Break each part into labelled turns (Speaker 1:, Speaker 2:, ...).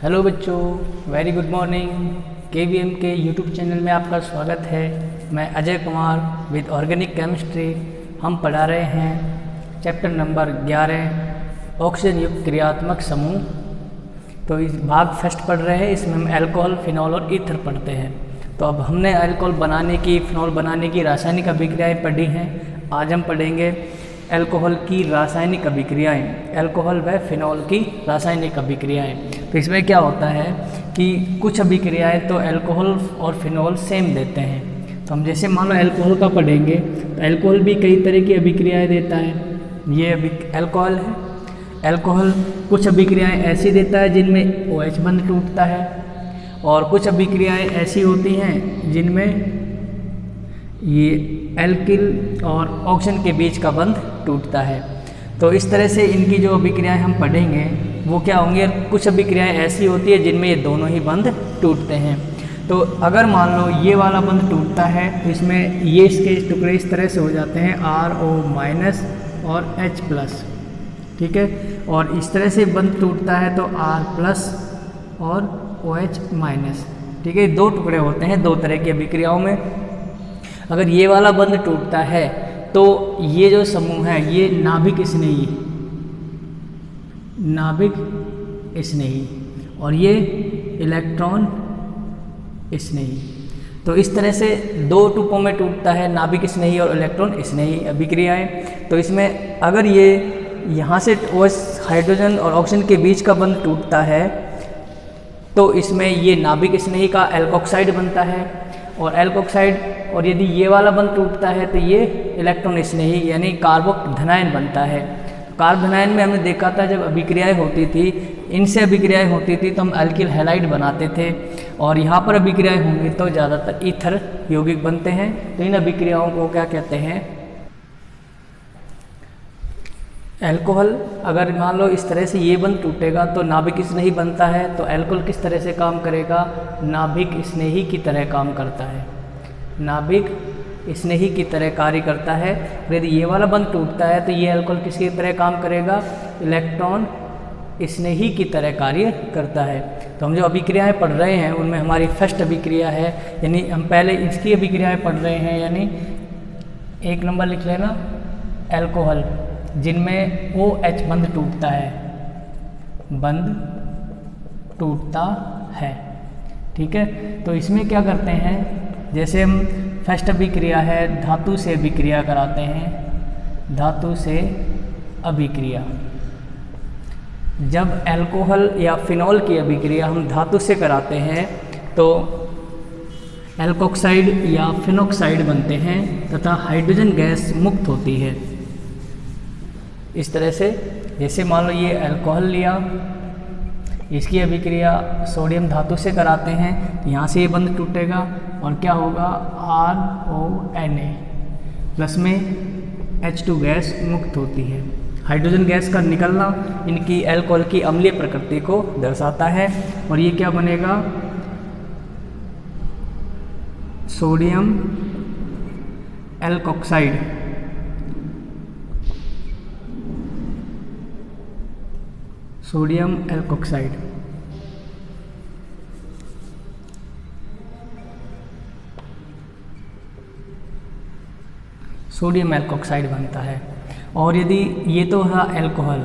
Speaker 1: Hello बच्चों, very good morning. KVM के YouTube channel में आपका स्वागत है। मैं Ajay Kumar with organic chemistry. हम पढ़ा रहे हैं चैप्टर नंबर 11 ऑक्सीजन युक्त क्रियात्मक समूह। तो इस भाग फर्स्ट पढ़ रहे हैं। इसमें हम अल्कोहल, फिनॉल और ईथर पढ़ते हैं। तो अब हमने अल्कोहल बनाने की, फिनॉल बनाने की रासायनिक अभिक्रियाएँ पढ़ी हैं। आज हम पढ़ेंगे अल्कोहल की रासायनिक अभिक्रियाएँ, अल्कोहल व फिनॉल की रासायनिक अभिक्रियाएँ। तो इसमें क्या होता है कि कुछ अभिक्रियाएँ तो अल्कोहल और फिनॉल सेम देते हैं। तो हम जैसे मान लो अल्कोहल का पढ़ेंगे तो अल्कोहल भी कई तरह की अभिक्रियाएँ देता है। ये अल्कोहल है। अल्कोहल कुछ अभिक्रियाएँ ऐसी देता है जिनमें OH बंध टूटता है, और कुछ अभिक्रियाएँ ऐसी होती हैं जिनमें ये एल्किल और ऑक्सीजन के बीच का बंध टूटता है। तो इस तरह से इनकी जो अभिक्रियाएँ हम पढ़ेंगे वो क्या होंगी। कुछ अभिक्रियाएँ ऐसी होती है जिनमें ये दोनों ही बंध टूटते हैं। तो अगर मान लो ये वाला बंध टूटता है तो इसमें ये इसके टुकड़े इस तरह से हो जाते हैं RO- और H+, ठीक है। और इस तरह से बंध टूटता है तो R+ और OH-, ठीक है। दो टुकड़े होते हैं दो तरह की अभिक्रियाओं में। अगर ये वाला बंध टूटता है तो ये जो समूह है ये नाभिक स्नेही, नाभिक स्नेही, और ये इलेक्ट्रॉन स्नेही। तो इस तरह से दो टुकों में टूटता है, नाभिक स्नेही और इलेक्ट्रॉन स्नेही अभिक्रियाएं। तो इसमें अगर ये यहाँ से हाइड्रोजन और ऑक्सीजन के बीच का बंध टूटता है तो इसमें ये नाभिक स्नेही का एल्कोक्साइड बनता है, और एल्कोक्साइड, और यदि ये वाला बंध टूटता है तो ये इलेक्ट्रॉन स्नेही यानी कार्बोधनायन बनता है। कार्बोधनायन में हमने देखा था जब अभिक्रियाएं होती थी, इनसे अभिक्रियाएं होती थी तो हम अल्किल हैलाइड बनाते थे, और यहाँ पर अभिक्रियाएं होंगी तो ज़्यादातर ईथर यौगिक बनते हैं। तो इन अभिक्रियाओं को क्या कहते हैं, अल्कोहल। अगर मान लो इस तरह से ये बंध टूटेगा तो नाभिक स्नेही बनता है। तो अल्कोहल किस तरह से काम करेगा, नाभिक स्नेही की तरह काम करता है, नाभिक स्नेही की तरह कार्य करता है। यदि ये वाला बंध टूटता है तो ये अल्कोहल किसकी तरह काम करेगा, इलेक्ट्रॉन स्नेही की तरह कार्य करता है। तो हम जो अभिक्रियाएं पढ़ रहे हैं उनमें हमारी फर्स्ट अभिक्रिया है, यानी हम पहले इसकी अभिक्रियाएं पढ़ रहे हैं, यानी 1 नंबर लिख लेना, अल्कोहल जिनमें OH बंध टूटता है, बंध टूटता है, ठीक है। तो इसमें क्या करते हैं, जैसे हम फर्स्ट अभिक्रिया है धातु से अभिक्रिया कराते हैं, धातु से अभिक्रिया। जब अल्कोहल या फिनॉल की अभिक्रिया हम धातु से कराते हैं तो एल्कोक्साइड या फिनोक्साइड बनते हैं तथा हाइड्रोजन गैस मुक्त होती है। इस तरह से जैसे मान लो ये अल्कोहल लिया, इसकी अभिक्रिया सोडियम धातु से कराते हैं, यहाँ से ये बंध टूटेगा और क्या होगा, RONA प्लस में H2 गैस मुक्त होती है। हाइड्रोजन गैस का निकलना इनकी अल्कोहल की अम्लीय प्रकृति को दर्शाता है, और ये क्या बनेगा, sodium alkoxide, sodium alkoxide. Sodium alkoxide बनता है। और यदि ये तो है अल्कोहल,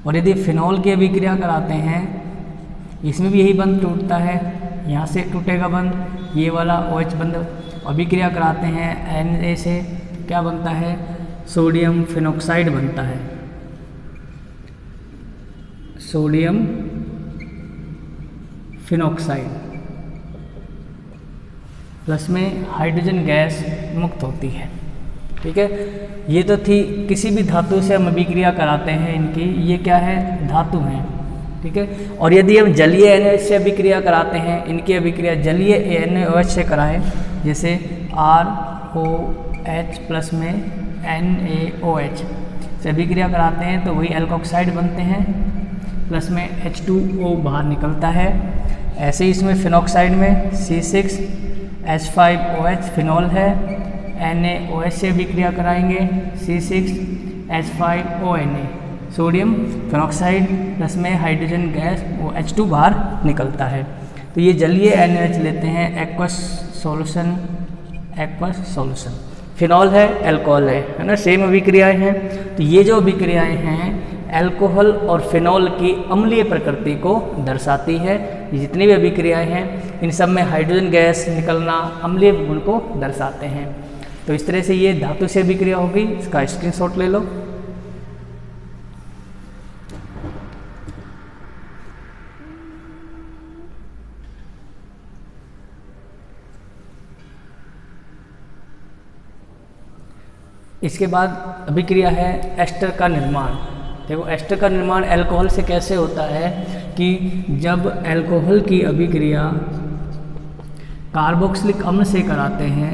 Speaker 1: और यदि फिनॉल की अभिक्रिया कराते हैं इसमें भी यही बंध टूटता है, यहाँ से टूटेगा बंध, ये वाला OH बंध। अभिक्रिया कराते हैं Na से, क्या बनता है, सोडियम फिनोक्साइड बनता है, सोडियम फिनोक्साइड, प्लस में हाइड्रोजन गैस मुक्त होती है, ठीक है। ये तो थी किसी भी धातु से हम अभिक्रिया कराते हैं इनकी, ये क्या है, धातु हैं, ठीक है। और यदि हम जलीय NaOH से अभिक्रिया कराते हैं, इनकी अभिक्रिया जलीय NaOH से कराएं, जैसे ROH प्लस में NaOH से अभिक्रिया कराते हैं तो वही एल्कोक्साइड बनते हैं, प्लस में H2O बाहर निकलता है। ऐसे ही इसमें फिनोक्साइड में C6H5OH फिनॉल है, NaOH से अभिक्रिया कराएंगे C6H5ONA सोडियम फिनॉक्साइड प्लस में हाइड्रोजन गैस वो H2 बाहर निकलता है। तो ये जलीय NaOH लेते हैं एक्वस सॉल्यूशन। फिनॉल है, अल्कोहल है ना, सेम अभिक्रियाएं हैं। तो ये जो अभिक्रियाएं हैं अल्कोहल और फिनॉल की अम्लीय प्रकृति को दर्शाती है। ये जितनी भी अभिक्रियाएं हैं इन सब में हाइड्रोजन गैस निकलना अम्लीय गुण को दर्शाते हैं। तो इस तरह से ये धातु से अभिक्रिया होगी, इसका स्क्रीनशॉट ले लो। इसके बाद अभिक्रिया है एस्टर का निर्माण। देखो एस्टर का निर्माण अल्कोहल से कैसे होता है कि जब अल्कोहल की अभिक्रिया कार्बोक्सिलिक अम्ल से कराते हैं,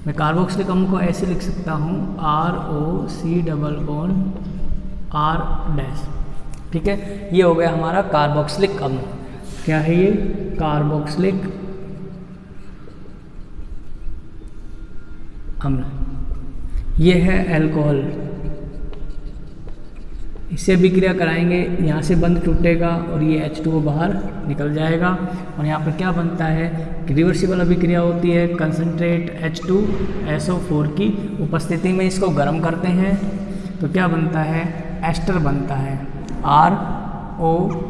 Speaker 1: मैं कार्बोक्सिलिक अम्ल को ऐसे लिख सकता हूँ ROC∼R'। ठीक है, ये हो गया हमारा कार्बोक्सिलिक अम्ल। क्या है ये? कार्बोक्सिलिक अम्ल। ये है अल्कोहल, इससे अभिक्रिया कराएंगे, यहाँ से बंध टूटेगा और ये H2O बाहर निकल जाएगा। और यहाँ पर क्या बनता है कि रिवर्सिबल अभिक्रिया होती है। कंसनट्रेट H2SO4 की उपस्थिति में इसको गर्म करते हैं तो क्या बनता है? एस्टर बनता है, ROC∼OR'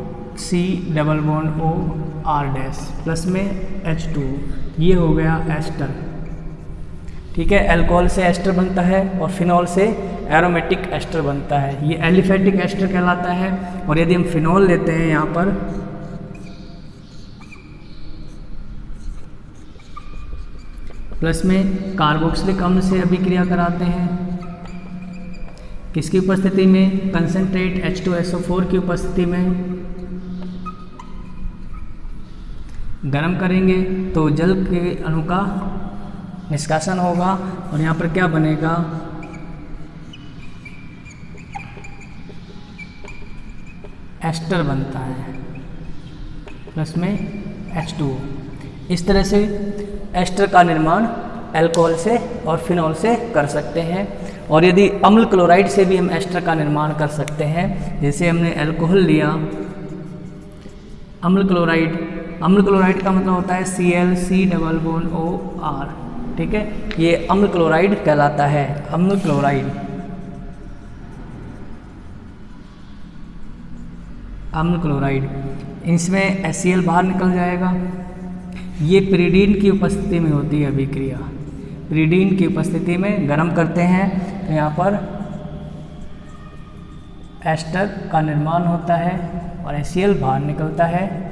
Speaker 1: प्लस में H2O, ये हो गया एस्टर। ठीक है, अल्कोहल से एस्टर बनता है और फिनॉल से एरोमेटिक एस्टर बनता है, ये एलिफेटिक एस्टर कहलाता है। और यदि हम फिनॉल लेते हैं यहाँ पर प्लस में कार्बोक्सिलिक अम्ल से अभिक्रिया कराते हैं, किसकी उपस्थिति में? कंसनट्रेट H2SO4 की उपस्थिति में गर्म करेंगे तो जल के अणु का निष्कासन होगा और यहाँ पर क्या बनेगा? एस्टर बनता है प्लस में H2O। इस तरह से एस्टर का निर्माण अल्कोहल से और फिनॉल से कर सकते हैं। और यदि अम्ल क्लोराइड से भी हम एस्टर का निर्माण कर सकते हैं, जैसे हमने अल्कोहल लिया, अम्ल क्लोराइड का मतलब होता है ClC∼OR। ठीक है, ये अम्ल क्लोराइड कहलाता है, अम्ल क्लोराइड। इसमें HCl बाहर निकल जाएगा। ये पिरीडीन की उपस्थिति में होती है अभिक्रिया, पिरीडीन की उपस्थिति में गर्म करते हैं तो यहाँ पर एस्टर का निर्माण होता है और HCl बाहर निकलता है।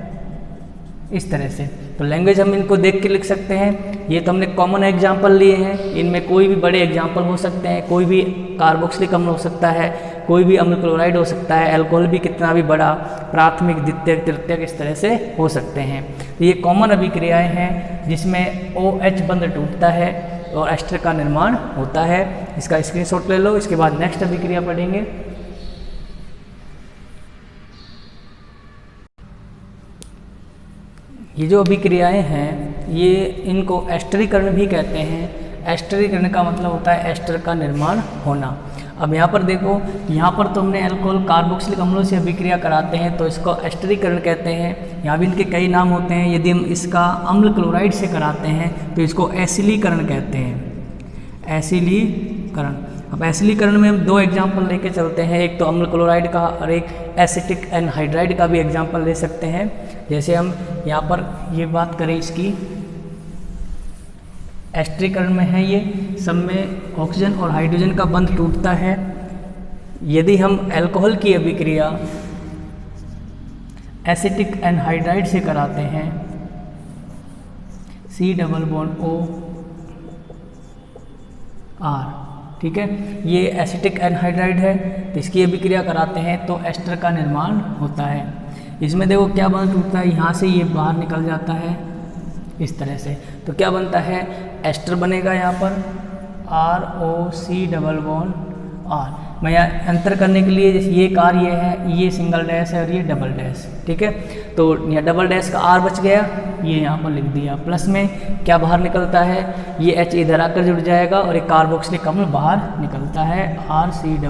Speaker 1: इस तरह से तो लैंग्वेज हम इनको देख के लिख सकते हैं। ये तो हमने कॉमन एग्जाम्पल लिए हैं, इनमें कोई भी बड़े एग्जाम्पल हो सकते हैं, कोई भी कार्बोक्सिलिक अम्ल हो सकता है, कोई भी अम्ल क्लोराइड हो सकता है, अल्कोहल भी कितना भी बड़ा, प्राथमिक, द्वितीयक, तृतीयक इस तरह से हो सकते हैं। तो ये कॉमन अभिक्रियाएं हैं जिसमें OH बंध टूटता है और एस्टर का निर्माण होता है। इसका स्क्रीनशॉट ले लो। इसके बाद नेक्स्ट अभिक्रिया पढ़ेंगे। ये जो अभिक्रियाएं हैं ये इनको एस्टरीकरण भी कहते हैं। एस्टरीकरण का मतलब होता है एस्टर का निर्माण होना। अब यहाँ पर देखो, यहाँ पर तो हमने अल्कोहल कार्बोक्सिलिक अम्लों से अभिक्रिया कराते हैं तो इसको एस्टरीकरण कहते हैं। यहाँ भी इनके कई नाम होते हैं। यदि हम इसका अम्ल क्लोराइड से कराते हैं तो इसको एसिलीकरण कहते हैं, एसिलीकरण। अब एसिलीकरण में हम दो एग्जाम्पल लेके चलते हैं, एक तो अम्ल क्लोराइड का और एक एसिटिक एनहाइड्राइड का भी एग्जाम्पल ले सकते हैं। जैसे हम यहाँ पर ये बात करें इसकी, एस्टरीकरण में है ये, सब में ऑक्सीजन और हाइड्रोजन का बंध टूटता है। यदि हम अल्कोहल की अभिक्रिया एसिटिक एनहाइड्राइड से कराते हैं, C∼OR, ठीक है, ये एसिटिक एनहाइड्राइड है, तो इसकी अभिक्रिया कराते हैं तो एस्टर का निर्माण होता है। इसमें देखो क्या बंध टूटता है, यहाँ से ये बाहर निकल जाता है इस तरह से, तो क्या बनता है, एस्टर बनेगा यहाँ पर ROC∼R। मैं यहाँ अंतर करने के लिए ये कार ये है, ये सिंगल डैश है और ये डबल डैश, ठीक है, तो यहाँ डबल डैश का R बच गया, ये यहाँ पर लिख दिया। प्लस में क्या बाहर निकलता है, ये H इधर आकर जुड़ जाएगा और एक कार्बोक्सिलिक अम्ल बाहर निकलता है, RC∼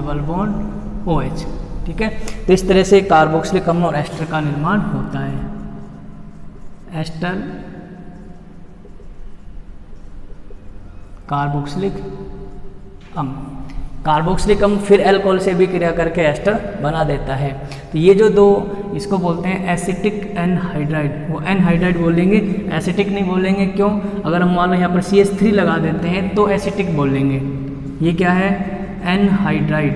Speaker 1: OH। ठीक है, तो इस तरह से कार्बोक्सिलिक अम्ल और एस्टर का निर्माण होता है। एस्टर कार्बोक्सिलिक अम्ल, कार्बोक्सिलिक अम्ल फिर अल्कोहल से भी क्रिया करके एस्टर बना देता है। तो ये जो दो इसको बोलते हैं एसिटिक एनहाइड्राइड, वो एनहाइड्राइड बोलेंगे, एसिटिक नहीं बोलेंगे। क्यों? अगर हम मान लो यहाँ पर CH3 लगा देते हैं तो एसिटिक बोलेंगे। ये क्या है? एनहाइड्राइड,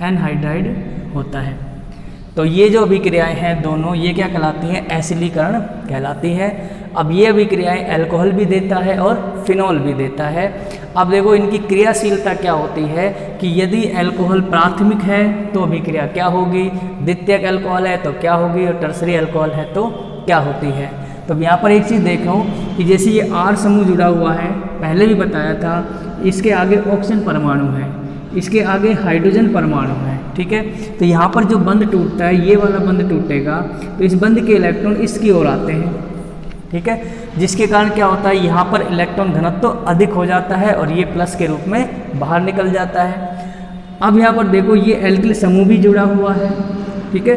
Speaker 1: एनहाइड्राइड होता है। तो ये जो अभिक्रियाएं हैं दोनों, ये क्या कहलाती हैं? एसिलीकरण कहलाती है। अब ये अभिक्रियाएं अल्कोहल भी देता है और फिनॉल भी देता है। अब देखो इनकी क्रियाशीलता क्या होती है कि यदि अल्कोहल प्राथमिक है तो अभिक्रिया क्या होगी, द्वितीयक अल्कोहल है तो क्या होगी, और टर्सरी अल्कोहल है तो क्या होती है। तो यहाँ पर एक चीज़ देखो कि जैसे ये R समूह जुड़ा हुआ है, पहले भी बताया था, इसके आगे ऑक्सीजन परमाणु है, इसके आगे हाइड्रोजन परमाणु है। ठीक है, तो यहाँ पर जो बंध टूटता है, ये वाला बंध टूटेगा तो इस बंध के इलेक्ट्रॉन इसकी ओर आते हैं। ठीक है, जिसके कारण क्या होता है, यहाँ पर इलेक्ट्रॉन घनत्व तो अधिक हो जाता है और ये प्लस के रूप में बाहर निकल जाता है। अब यहाँ पर देखो ये एल्किल समूह भी जुड़ा हुआ है। ठीक है,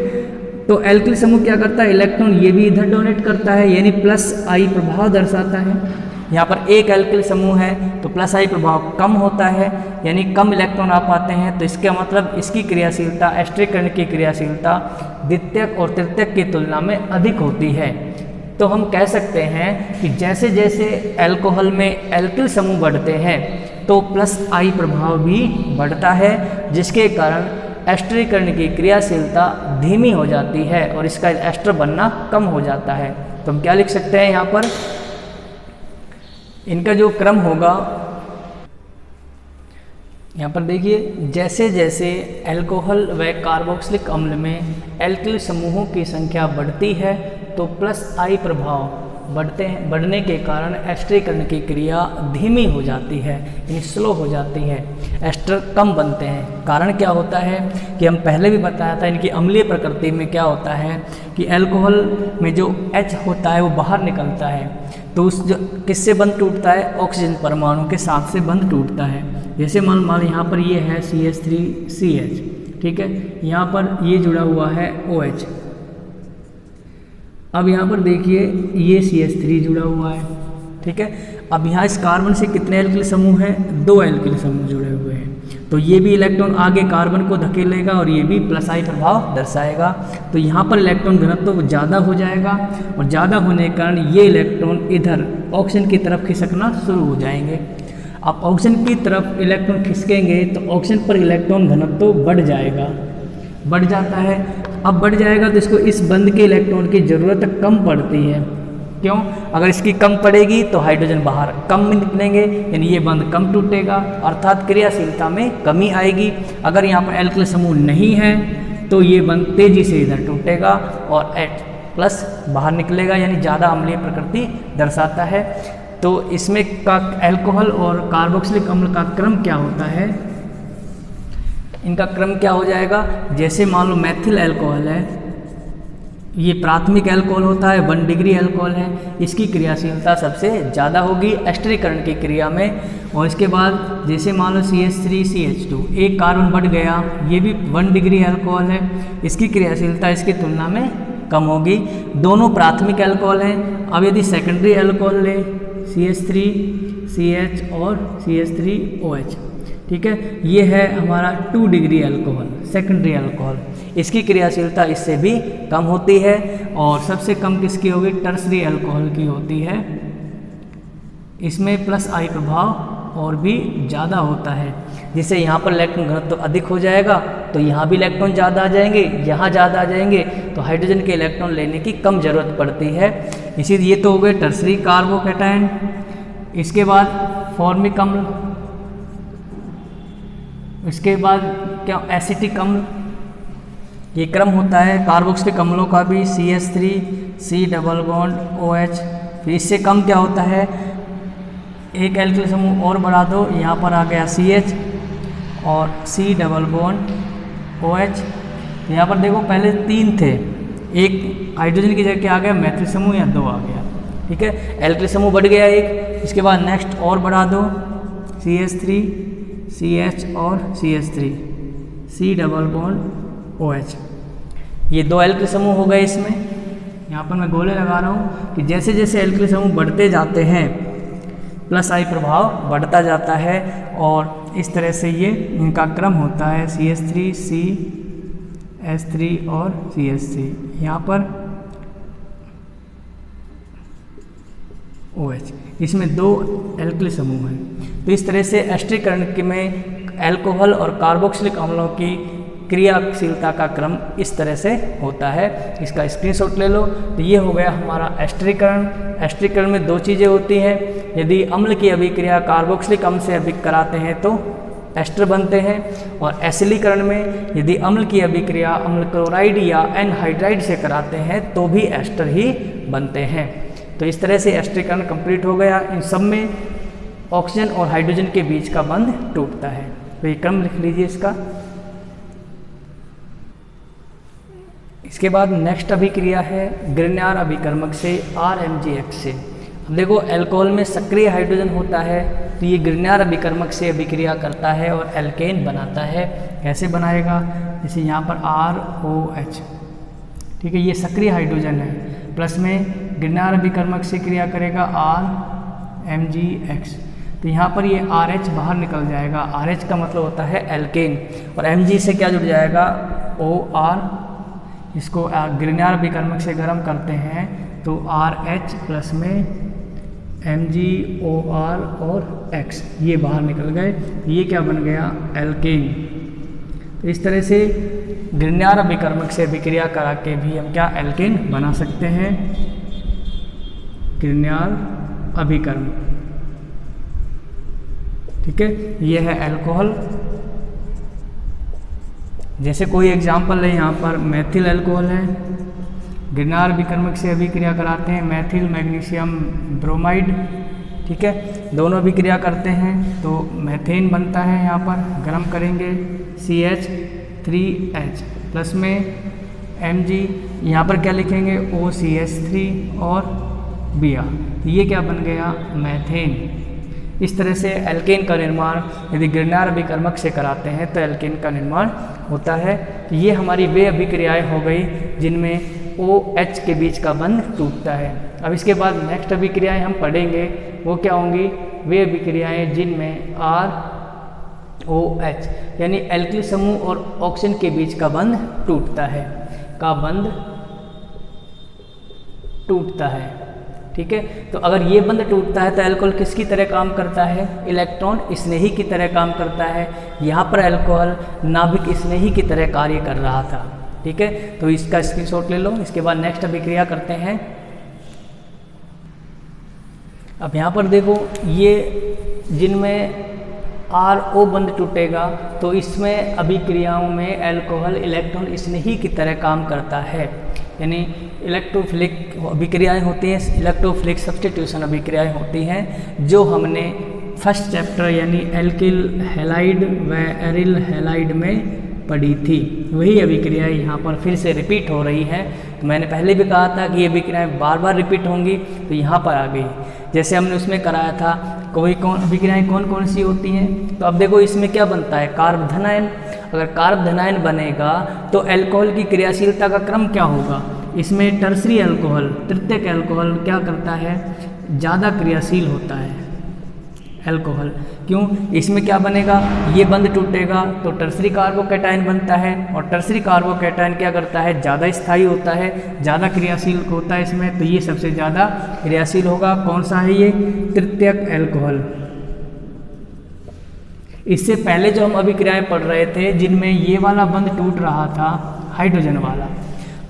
Speaker 1: तो एल्किल समूह क्या करता है, इलेक्ट्रॉन ये भी इधर डोनेट करता है, यानी +I प्रभाव दर्शाता है। यहाँ पर एक एल्किल समूह है तो +I प्रभाव कम होता है, यानी कम इलेक्ट्रॉन आ पाते हैं। तो इसका मतलब इसकी क्रियाशीलता, एस्टरीकरण की क्रियाशीलता द्वितीयक और तृतीयक की तुलना में अधिक होती है। तो हम कह सकते हैं कि जैसे जैसे अल्कोहल में एल्किल समूह बढ़ते हैं तो +I प्रभाव भी बढ़ता है, जिसके कारण एस्टरीकरण की क्रियाशीलता धीमी हो जाती है और इसका एस्टर बनना कम हो जाता है। तो हम क्या लिख सकते हैं यहाँ पर, इनका जो क्रम होगा, यहाँ पर देखिए जैसे जैसे अल्कोहल व कार्बोक्सिलिक अम्ल में एल्किल समूहों की संख्या बढ़ती है तो +I प्रभाव बढ़ने के कारण एस्टरीकरण की क्रिया धीमी हो जाती है, यानी स्लो हो जाती है, एस्टर कम बनते हैं। कारण क्या होता है कि हम पहले भी बताया था, इनकी अम्लीय प्रकृति में क्या होता है कि अल्कोहल में जो H होता है वो बाहर निकलता है, तो उस जो किससे बंध टूटता है, ऑक्सीजन परमाणु के साथ से बंध टूटता है। जैसे मान यहाँ पर ये है CH3CH, ठीक है, यहाँ पर ये जुड़ा हुआ है OH। अब यहाँ पर देखिए ये CH3 जुड़ा हुआ है। ठीक है, अब यहाँ इस कार्बन से कितने एल्किल समूह हैं, 2 एल्किल समूह जुड़े हुए हैं। तो ये भी इलेक्ट्रॉन आगे कार्बन को धकेलेगा और ये भी +I प्रभाव दर्शाएगा। तो यहाँ पर इलेक्ट्रॉन घनत्व तो ज़्यादा हो जाएगा और ज़्यादा होने के कारण ये इलेक्ट्रॉन इधर ऑक्सीजन की तरफ खिसकना शुरू हो जाएंगे। अब ऑक्सीजन की तरफ इलेक्ट्रॉन खिसकेंगे तो ऑक्सीजन पर इलेक्ट्रॉन घनत्व बढ़ जाएगा, बढ़ जाता है। अब बढ़ जाएगा तो इसको इस बंध के इलेक्ट्रॉन की ज़रूरत कम पड़ती है। क्यों? अगर इसकी कम पड़ेगी तो हाइड्रोजन बाहर कम निकलेंगे, यानी ये बंध कम टूटेगा, अर्थात क्रियाशीलता में कमी आएगी। अगर यहाँ पर एल्किल समूह नहीं है तो ये बंध तेजी से इधर टूटेगा और H+ बाहर निकलेगा, यानी ज़्यादा अम्लीय प्रकृति दर्शाता है। तो इसमें का अल्कोहल और कार्बोक्सिलिक अम्ल का क्रम क्या होता है, इनका क्रम क्या हो जाएगा, जैसे मान लो मैथिल अल्कोहल है, ये प्राथमिक अल्कोहल होता है, 1 डिग्री अल्कोहल है, इसकी क्रियाशीलता सबसे ज़्यादा होगी एस्टरीकरण की क्रिया में। और इसके बाद जैसे मान लो CH3CH2, एक कार्बन बढ़ गया, ये भी 1 डिग्री अल्कोहल है, इसकी क्रियाशीलता इसकी तुलना में कम होगी। दोनों प्राथमिक अल्कोहल हैं। अब यदि सेकेंडरी अल्कोहल ले, CH3CH और CH3OH, ठीक है, ये है हमारा 2 डिग्री अल्कोहल, सेकेंडरी अल्कोहल, इसकी क्रियाशीलता इससे भी कम होती है। और सबसे कम किसकी होगी, टर्सरी अल्कोहल की होती है, इसमें +I प्रभाव और भी ज़्यादा होता है, जिससे यहाँ पर इलेक्ट्रॉन घनत्व तो अधिक हो जाएगा, तो यहाँ भी इलेक्ट्रॉन ज़्यादा आ जाएंगे, यहाँ ज़्यादा आ जाएंगे, तो हाइड्रोजन के इलेक्ट्रॉन लेने की कम ज़रूरत पड़ती है। इसीलिए ये तो हो गए टर्सरी कार्बोकैटायन। इसके बाद फॉर्मिक अम्ल, इसके बाद क्या, एसिटिक अम्ल, ये क्रम होता है कार्बोक्सिलिक अम्लों का भी, CH3 C double bond OH। फिर इससे कम क्या होता है, एक एल्किल समूह और बढ़ा दो, यहाँ पर आ गया CH और C डबल बॉन्ड OH। यहाँ पर देखो पहले 3 थे, एक हाइड्रोजन की जगह आ गया मैथिल समूह या 2 आ गया। ठीक है, एल्किल समूह बढ़ गया एक, इसके बाद नेक्स्ट और बढ़ा दो CH3 CH और CH3, C double bond OH। ये 2 एल्किल समूह हो गए। इसमें यहाँ पर मैं गोले लगा रहा हूँ कि जैसे जैसे एल्किल समूह बढ़ते जाते हैं प्लस I प्रभाव बढ़ता जाता है और इस तरह से ये इनका क्रम होता है CH3 CH3 और CH3, यहाँ पर OH। इसमें 2 एल्किल समूह हैं। तो इस तरह से एस्टरीकरण में अल्कोहल और कार्बोक्सिलिक अम्लों की क्रियाशीलता का क्रम इस तरह से होता है। इसका स्क्रीनशॉट ले लो। तो ये हो गया हमारा एस्टरीकरण। एस्टरीकरण में 2 चीज़ें होती हैं। यदि अम्ल की अभिक्रिया कार्बोक्सिलिक अम्ल से अभिक्रिया कराते हैं तो एस्टर बनते हैं, और एसिलीकरण में यदि अम्ल की अभिक्रिया अम्ल क्लोराइड या एनहाइड्राइड से कराते हैं तो भी एस्टर ही बनते हैं। तो इस तरह से एस्टरीकरण कंप्लीट हो गया। इन सब में ऑक्सीजन और हाइड्रोजन के बीच का बंध टूटता है। तो ये क्रम लिख लीजिए इसका। इसके बाद नेक्स्ट अभिक्रिया है ग्रिग्नार्ड अभिकर्मक से RMgX से। अब देखो अल्कोहल में सक्रिय हाइड्रोजन होता है, तो ये ग्रिग्नार्ड अभिकर्मक से अभिक्रिया करता है और एल्केन बनाता है। कैसे बनाएगा? जैसे यहाँ पर ROH, ठीक है, ये सक्रिय हाइड्रोजन है, प्लस में ग्रिग्नार्ड अभिकर्मक से क्रिया करेगा RMgX। तो यहाँ पर ये RH बाहर निकल जाएगा। RH का मतलब होता है एल्केन, और Mg से क्या जुड़ जाएगा? OR। इसको ग्रिग्नार्ड अभिकर्मक से गर्म करते हैं तो RH प्लस में MgOR और X ये बाहर निकल गए। ये क्या बन गया? एल्केन। तो इस तरह से ग्रिग्नार्ड अभिकर्मक से अभिक्रिया करा के भी हम क्या एल्केन बना सकते हैं? ग्रिग्नार्ड अभिकर्मक, ठीक है। ये है अल्कोहल। जैसे कोई एग्जाम्पल है, यहाँ पर मेथिल अल्कोहल है, ग्रिग्नार्ड अभिकर्मक से अभिक्रिया कराते हैं मेथिल मैग्नीशियम ब्रोमाइड, ठीक है, दोनों अभिक्रिया करते हैं तो मेथेन बनता है। यहाँ पर गर्म करेंगे CH3H प्लस में Mg, यहाँ पर क्या लिखेंगे? OCH3 और Br। ये क्या बन गया? मेथेन। इस तरह से एल्केन का निर्माण यदि ग्रिग्नार्ड अभिकर्मक से कराते हैं तो एल्केन का निर्माण होता है। ये हमारी वे अभिक्रियाएं हो गई जिनमें OH के बीच का बंध टूटता है। अब इसके बाद नेक्स्ट अभिक्रियाएं हम पढ़ेंगे, वो क्या होंगी? वे अभिक्रियाएं जिनमें ROH यानी एल्किल समूह और ऑक्सीजन के बीच का बंध टूटता है, टूटता है, ठीक है। तो अगर ये बंध टूटता है तो अल्कोहल किसकी तरह काम करता है? इलेक्ट्रॉन स्नेही की तरह काम करता है। यहाँ पर अल्कोहल नाभिक स्नेही की तरह कार्य कर रहा था, ठीक है। तो इसका स्क्रीनशॉट ले लो। इसके बाद नेक्स्ट अभिक्रिया करते हैं। अब यहाँ पर देखो, ये जिनमें RO बंध टूटेगा तो इसमें अभिक्रियाओं में अल्कोहल इलेक्ट्रॉन स्नेही की तरह काम करता है, यानी इलेक्ट्रोफिलिक अभिक्रियाएं होती हैं, इलेक्ट्रोफिलिक सब्स्टिट्यूशन अभिक्रियाएं होती हैं जो हमने फर्स्ट चैप्टर यानी एल्किल हैलाइड व एरिल हैलाइड में पढ़ी थी। वही अभिक्रियाएं यहाँ पर फिर से रिपीट हो रही हैं। तो मैंने पहले भी कहा था कि ये अभिक्रियाएं बार बार रिपीट होंगी, तो यहाँ पर आ गई। जैसे हमने उसमें कराया था कोई कौन अभिक्रियाएं कौन कौन सी होती हैं। तो अब देखो इसमें क्या बनता है? कार्बधनायन। अगर कार्बधनायन बनेगा तो अल्कोहल की क्रियाशीलता का क्रम क्या होगा? इसमें टर्सरी अल्कोहल, तृतीयक अल्कोहल क्या करता है? ज़्यादा क्रियाशील होता है अल्कोहल। क्यों? इसमें क्या बनेगा? ये बंध टूटेगा तो टर्सरी कार्बोकैटायन बनता है, और टर्सरी कार्बोकैटायन क्या करता है? ज़्यादा स्थायी होता है, ज़्यादा क्रियाशील होता है इसमें। तो ये सबसे ज़्यादा क्रियाशील होगा। कौन सा है ये? तृतीयक अल्कोहल। इससे पहले जो हम अभिक्रियाएं पढ़ रहे थे जिनमें ये वाला बंध टूट रहा था, हाइड्रोजन वाला,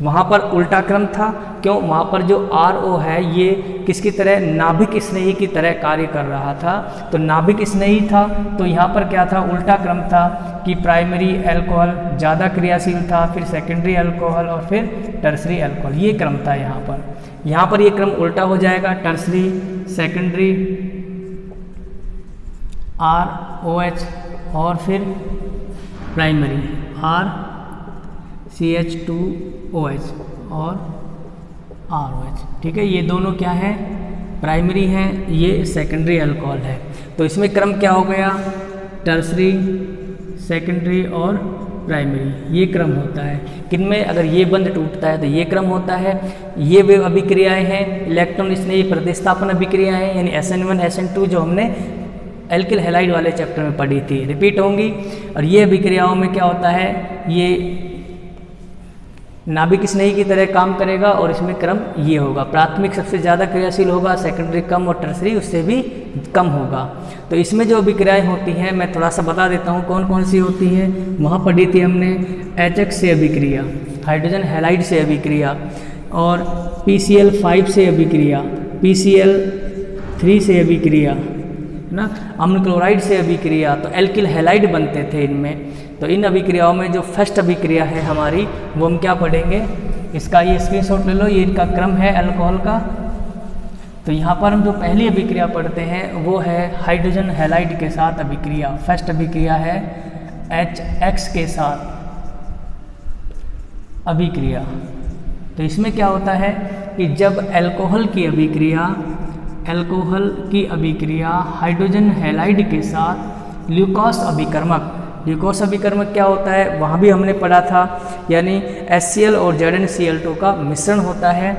Speaker 1: वहाँ पर उल्टा क्रम था। क्यों? वहाँ पर जो RO है ये किसकी तरह? नाभिक स्नेही की तरह कार्य कर रहा था। तो नाभिक स्नेही था तो यहाँ पर क्या था? उल्टा क्रम था कि प्राइमरी अल्कोहल ज़्यादा क्रियाशील था, फिर सेकेंडरी अल्कोहल और फिर टर्सरी अल्कोहल। ये क्रम था यहाँ पर। यहाँ पर ये क्रम उल्टा हो जाएगा, टर्सरी, सेकेंडरी, ROH और फिर प्राइमरी CH2OH और ROH, ठीक है। ये दोनों क्या है? प्राइमरी हैं, ये सेकेंडरी अल्कोहल है। तो इसमें क्रम क्या हो गया? टर्सरी, सेकेंडरी और प्राइमरी, ये क्रम होता है। किनमें? अगर ये बंध टूटता है तो ये क्रम होता है। ये वे अभिक्रियाएं हैं इलेक्ट्रॉन स्नेही प्रतिस्थापन अभिक्रियाएं, यानी SN1 SN2 जो हमने एल्किल हैलाइड वाले चैप्टर में पढ़ी थी, रिपीट होंगी। और ये अभिक्रियाओं में क्या होता है, ये नाभिक स्नेही की तरह काम करेगा और इसमें क्रम ये होगा, प्राथमिक सबसे ज़्यादा क्रियाशील होगा, सेकेंडरी कम और टर्सरी उससे भी कम होगा। तो इसमें जो अभिक्रियाएं होती हैं मैं थोड़ा सा बता देता हूँ कौन कौन सी होती हैं। वहाँ पढ़ी थी हमने HX से अभिक्रिया, हाइड्रोजन हैलाइड से अभिक्रिया, और PCl5 से अभिक्रिया, PCl3 से अभिक्रिया, है ना, अम्ल क्लोराइड से अभिक्रिया। तो एल्किल हैलाइड बनते थे इनमें। तो इन अभिक्रियाओं में जो फर्स्ट अभिक्रिया है हमारी वो हम क्या पढ़ेंगे, इसका ये स्क्रीनशॉट ले लो, ये इनका क्रम है अल्कोहल का। तो यहाँ पर हम जो पहली अभिक्रिया पढ़ते हैं वो है हाइड्रोजन हैलाइड के साथ अभिक्रिया। फर्स्ट अभिक्रिया है HX के साथ अभिक्रिया। तो इसमें क्या होता है कि जब अल्कोहल की अभिक्रिया हाइड्रोजन हैलाइड के साथ ल्यूकोस अभिकर्मक, ल्यूकोस अभिकर्मक क्या होता है वहाँ भी हमने पढ़ा था, यानी HCl और ZnCl2 का मिश्रण होता है,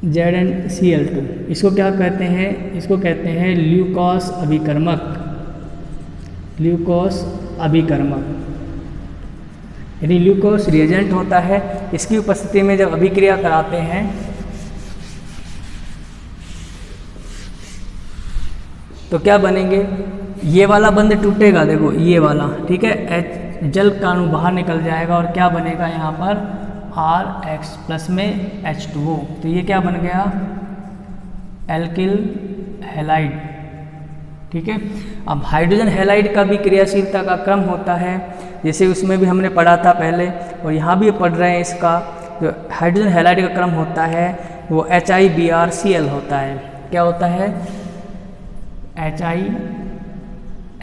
Speaker 1: ZnCl2। इसको क्या कहते हैं, इसको कहते हैं ल्यूकोस अभिकर्मक, ल्यूकोस अभिकर्मक, यानी ल्यूकोस रिएजेंट होता है। इसकी उपस्थिति में जब अभिक्रिया कराते हैं तो क्या बनेंगे, ये वाला बंध टूटेगा, देखो ये वाला, ठीक है, जल का अणु बाहर निकल जाएगा और क्या बनेगा यहाँ पर RX प्लस में H2O। तो ये क्या बन गया, एल्किल हैलाइड, ठीक है। अब हाइड्रोजन हैलाइड का भी क्रियाशीलता का क्रम होता है, जैसे उसमें भी हमने पढ़ा था पहले और यहाँ भी पढ़ रहे हैं। इसका जो हाइड्रोजन हैलाइड का क्रम होता है वो HiBrCl होता है। क्या होता है,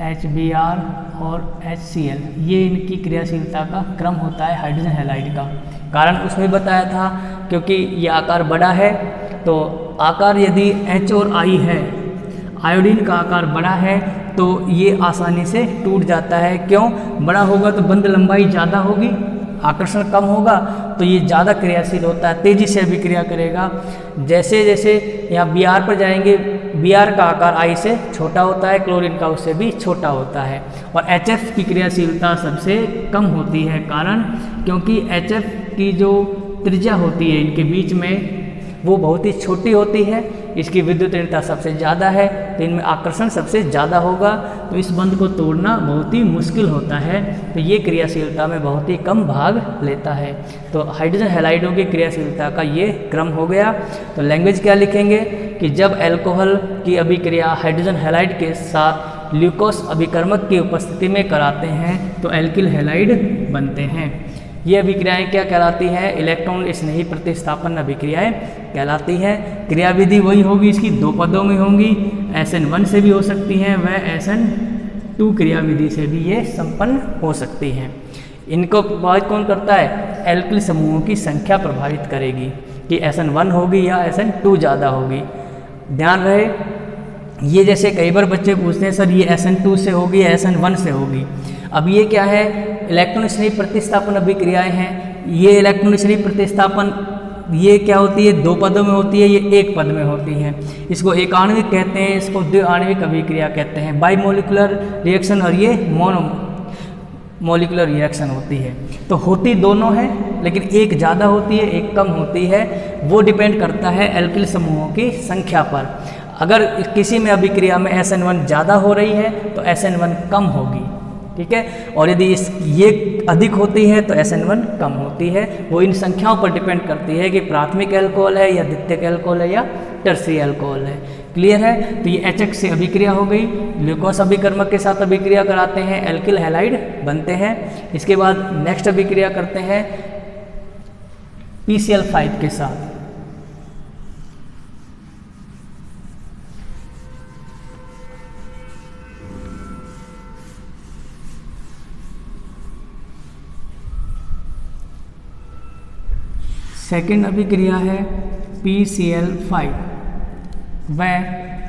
Speaker 1: HiHBr और HCl, ये इनकी क्रियाशीलता का क्रम होता है हाइड्रोजन हैलाइड का। कारण उसमें बताया था क्योंकि ये आकार बड़ा है, तो आकार यदि H और I है, आयोडीन का आकार बड़ा है तो ये आसानी से टूट जाता है। क्यों? बड़ा होगा तो बंध लंबाई ज़्यादा होगी, आकर्षण कम होगा, तो ये ज़्यादा क्रियाशील होता है, तेज़ी से अभिक्रिया करेगा। जैसे जैसे यहाँ Br पर जाएंगे, Br का आकार I से छोटा होता है, क्लोरीन का उससे भी छोटा होता है। और HF की क्रियाशीलता सबसे कम होती है, कारण क्योंकि HF की जो त्रिज्या होती है इनके बीच में वो बहुत ही छोटी होती है, इसकी विद्युत ऋणता सबसे ज़्यादा है, तो इनमें आकर्षण सबसे ज़्यादा होगा, तो इस बंध को तोड़ना बहुत ही मुश्किल होता है। तो ये क्रियाशीलता में बहुत ही कम भाग लेता है। तो हाइड्रोजन हैलाइडों की क्रियाशीलता का ये क्रम हो गया। तो लैंग्वेज क्या लिखेंगे कि जब अल्कोहल की अभिक्रिया हाइड्रोजन हैलाइड के साथ ल्यूकोस अभिकर्मक की उपस्थिति में कराते हैं तो एल्किल हैलाइड बनते हैं। ये अभिक्रियाएं क्या कहलाती हैं, इलेक्ट्रॉन स्नेही प्रतिस्थापन अभिक्रियाएं कहलाती हैं। क्रियाविधि वही होगी, इसकी दो पदों में होंगी, SN1 से भी हो सकती हैं, वह SN2 क्रियाविधि से भी ये संपन्न हो सकती हैं। इनको प्रभावित कौन करता है, एल्किल समूहों की संख्या प्रभावित करेगी कि SN1 होगी या SN2 ज़्यादा होगी। ध्यान रहे, ये जैसे कई बार बच्चे पूछते हैं सर ये SN2 से होगी या SN1 से होगी। अब ये क्या है, इलेक्ट्रॉन स्नेही प्रतिस्थापन अभिक्रियाएं हैं। ये इलेक्ट्रॉन स्नेही प्रतिस्थापन ये क्या होती है, दो पदों में होती है, ये एक पद में होती है। इसको एक आणविक कहते हैं, इसको द्विआण्विक अभिक्रिया कहते हैं, बाइमोलिकुलर रिएक्शन, और ये मोनोमोलिकुलर रिएक्शन होती है। तो होती दोनों है, लेकिन एक ज़्यादा होती है एक कम होती है। वो डिपेंड करता है एल्किल समूहों की संख्या पर। अगर किसी में अभिक्रिया में SN1 ज़्यादा हो रही है तो SN1 कम होगी, ठीक है, और यदि ये अधिक होती है तो SN1 कम होती है। वो इन संख्याओं पर डिपेंड करती है कि प्राथमिक अल्कोहल है या द्वितीयक अल्कोहल है या टर्सरी अल्कोहल है। क्लियर है। तो ये HX से अभिक्रिया हो गई, ग्लूकोस अभिकर्मक के साथ अभिक्रिया कराते हैं, एल्किल हैलाइड बनते हैं। इसके बाद नेक्स्ट अभिक्रिया करते हैं PCl5 के साथ। सेकेंड अभिक्रिया है PCl5 व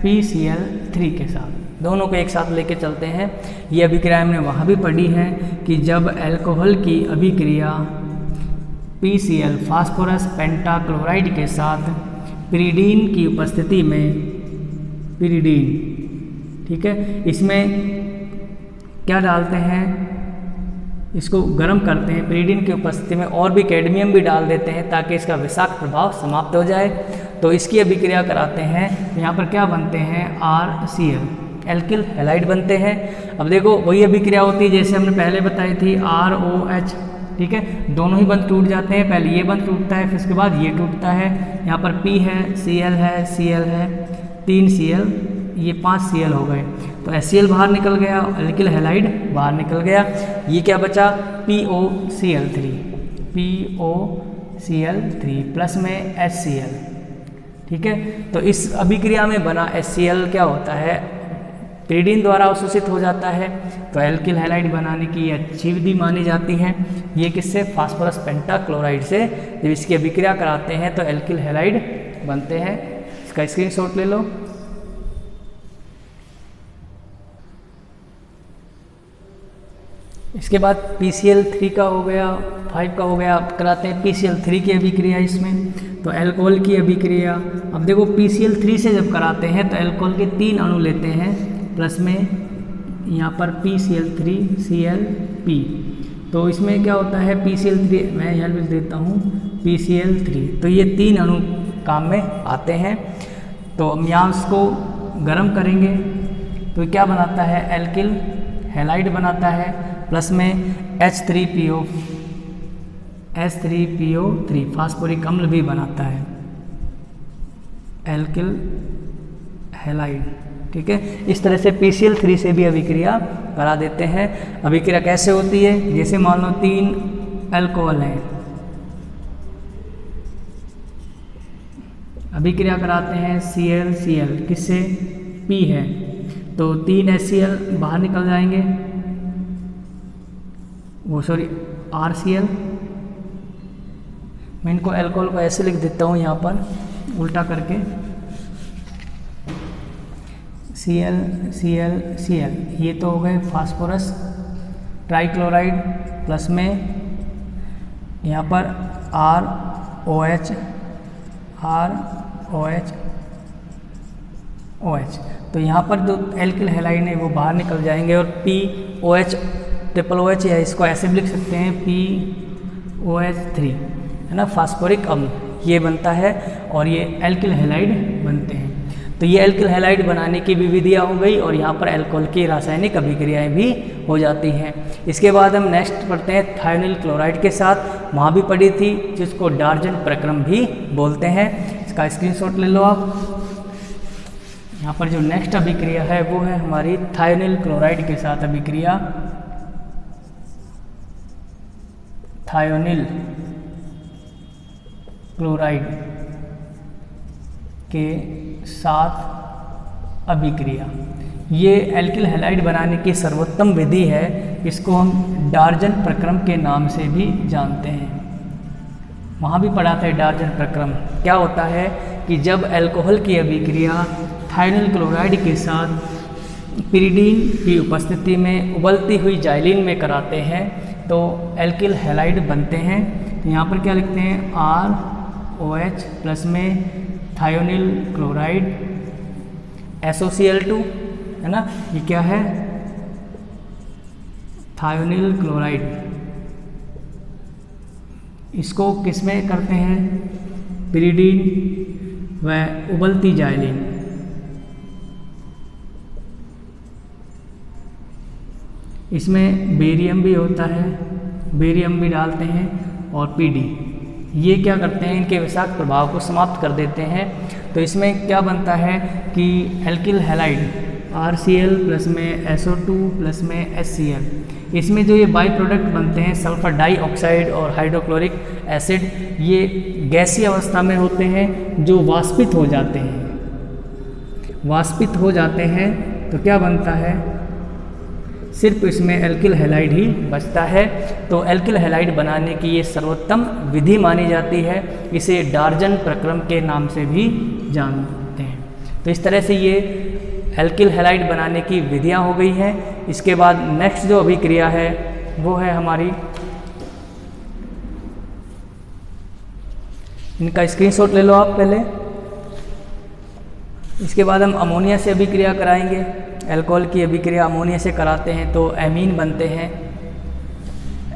Speaker 1: PCl3 के साथ। दोनों को एक साथ लेके चलते हैं। ये अभिक्रिया हमने वहाँ भी पढ़ी है कि जब अल्कोहल की अभिक्रिया PCl फास्फोरस पेंटाक्लोराइड के साथ पिरीडीन की उपस्थिति में, पिरीडीन, ठीक है, इसमें क्या डालते हैं, इसको गर्म करते हैं, पिरीडीन की उपस्थिति में और भी कैडमियम भी डाल देते हैं ताकि इसका विषाक्त प्रभाव समाप्त हो जाए। तो इसकी अभिक्रिया कराते हैं, यहाँ पर क्या बनते हैं, RCl, एल्किल हैलाइड बनते हैं। अब देखो वही अभिक्रिया होती है जैसे हमने पहले बताई थी, ROH, ठीक है, दोनों ही बंध टूट जाते हैं, पहले ये बंध टूटता है फिर उसके बाद ये टूटता है। यहाँ पर P है, Cl है, Cl है, 3 Cl, ये 5 Cl हो गए, तो HCl बाहर निकल गया, एल्किल हैलाइड बाहर निकल गया। ये क्या बचा, POCl3, POCl3 प्लस में HCl, ठीक है। तो इस अभिक्रिया में बना HCl क्या होता है, पिरीडीन द्वारा अवशोषित हो जाता है। तो एल्किल हैलाइड बनाने की ये अच्छी विधि मानी जाती है। ये किससे, फास्फोरस पेंटाक्लोराइड से जब इसकी अभिक्रिया कराते हैं तो एल्किल हैलाइड बनते हैं। इसका स्क्रीनशॉट ले लो। इसके बाद PCl3 का हो गया, 5 का हो गया, अब कराते हैं PCl3 की अभिक्रिया इसमें। तो अल्कोहल की अभिक्रिया, अब देखो PCl3 से जब कराते हैं तो अल्कोहल के 3 अणु लेते हैं, प्लस में यहाँ पर PCl3 ClP। तो इसमें क्या होता है, PCl3, मैं यहाँ लिख देता हूँ PCl3, तो ये 3 अणु काम में आते हैं। तो हम यहाँ उसको गर्म करेंगे तो क्या बनाता है, एल्किल हैलाइड बनाता है, प्लस में H3PO3 फास्फोरिक अम्ल भी बनाता है, एल्किल हैलाइड, ठीक है। इस तरह से PCl3 से भी अभिक्रिया करा देते हैं। अभिक्रिया कैसे होती है, जैसे मान लो 3 अल्कोहल हैं, अभिक्रिया कराते हैं ClCl, किससे, P है, तो 3 HCl बाहर निकल जाएंगे, RCl। मैं इनको अल्कोहल को ऐसे लिख देता हूँ यहाँ पर उल्टा करके, Cl, ये तो हो गए फास्फोरस ट्राइक्लोराइड, प्लस में यहाँ पर ROH, तो यहाँ पर जो एल्किल हैलाइड है वो बाहर निकल जाएंगे और POH, ट्रिपल OH, या इसको ऐसे भी लिख सकते हैं POH3, है ना, फास्फोरिक अम्ल ये बनता है और ये एल्किल हैलाइड बनते हैं। तो ये एल्किल हैलाइड बनाने की भी विधियाँ हो गई और यहाँ पर अल्कोहल की रासायनिक अभिक्रियाएँ भी हो जाती हैं। इसके बाद हम नेक्स्ट पढ़ते हैं थायोनिल क्लोराइड के साथ, वहाँ भी पढ़ी थी, जिसको डार्जन प्रक्रम भी बोलते हैं। इसका स्क्रीनशॉट ले लो आप। यहाँ पर जो नेक्स्ट अभिक्रिया है वो है हमारी थायोनिल क्लोराइड के साथ अभिक्रिया, थायोनिल क्लोराइड के साथ अभिक्रिया। ये एल्किल हैलाइड बनाने की सर्वोत्तम विधि है, इसको हम डार्जन प्रक्रम के नाम से भी जानते हैं। वहाँ भी पढ़ा था डार्जन प्रक्रम। क्या होता है कि जब अल्कोहल की अभिक्रिया थायोनिल क्लोराइड के साथ पिरीडीन की उपस्थिति में उबलती हुई जाइलिन में कराते हैं तो एल्किल हैलाइड बनते हैं। तो यहाँ पर क्या लिखते हैं, ROH प्लस में थायोनिल क्लोराइड SOCl2, है ना, ये क्या है, थायोनिल क्लोराइड। इसको किस में करते हैं, पिरीडीन व उबलती जाइलिन। इसमें बेरियम भी होता है, बेरियम भी डालते हैं और PD, ये क्या करते हैं, इनके विषाक्त प्रभाव को समाप्त कर देते हैं। तो इसमें क्या बनता है कि एल्किल हैलाइड RCl प्लस में SO2 प्लस में HCl, इसमें जो ये बाई प्रोडक्ट बनते हैं सल्फर डाइऑक्साइड और हाइड्रोक्लोरिक एसिड, ये गैसीय अवस्था में होते हैं जो वाष्पित हो जाते हैं। वाष्पित हो जाते हैं तो क्या बनता है, सिर्फ इसमें एल्किल हैलाइड ही बचता है। तो एल्किल हैलाइड बनाने की ये सर्वोत्तम विधि मानी जाती है, इसे डार्जन प्रक्रम के नाम से भी जानते हैं। तो इस तरह से ये एल्किल हैलाइड बनाने की विधियाँ हो गई हैं। इसके बाद नेक्स्ट जो अभिक्रिया है वो है हमारी, इनका स्क्रीनशॉट ले लो आप पहले। इसके बाद हम अमोनिया से अभिक्रिया कराएंगे। अल्कोहल की अभिक्रिया अमोनिया से कराते हैं तो एमीन बनते हैं।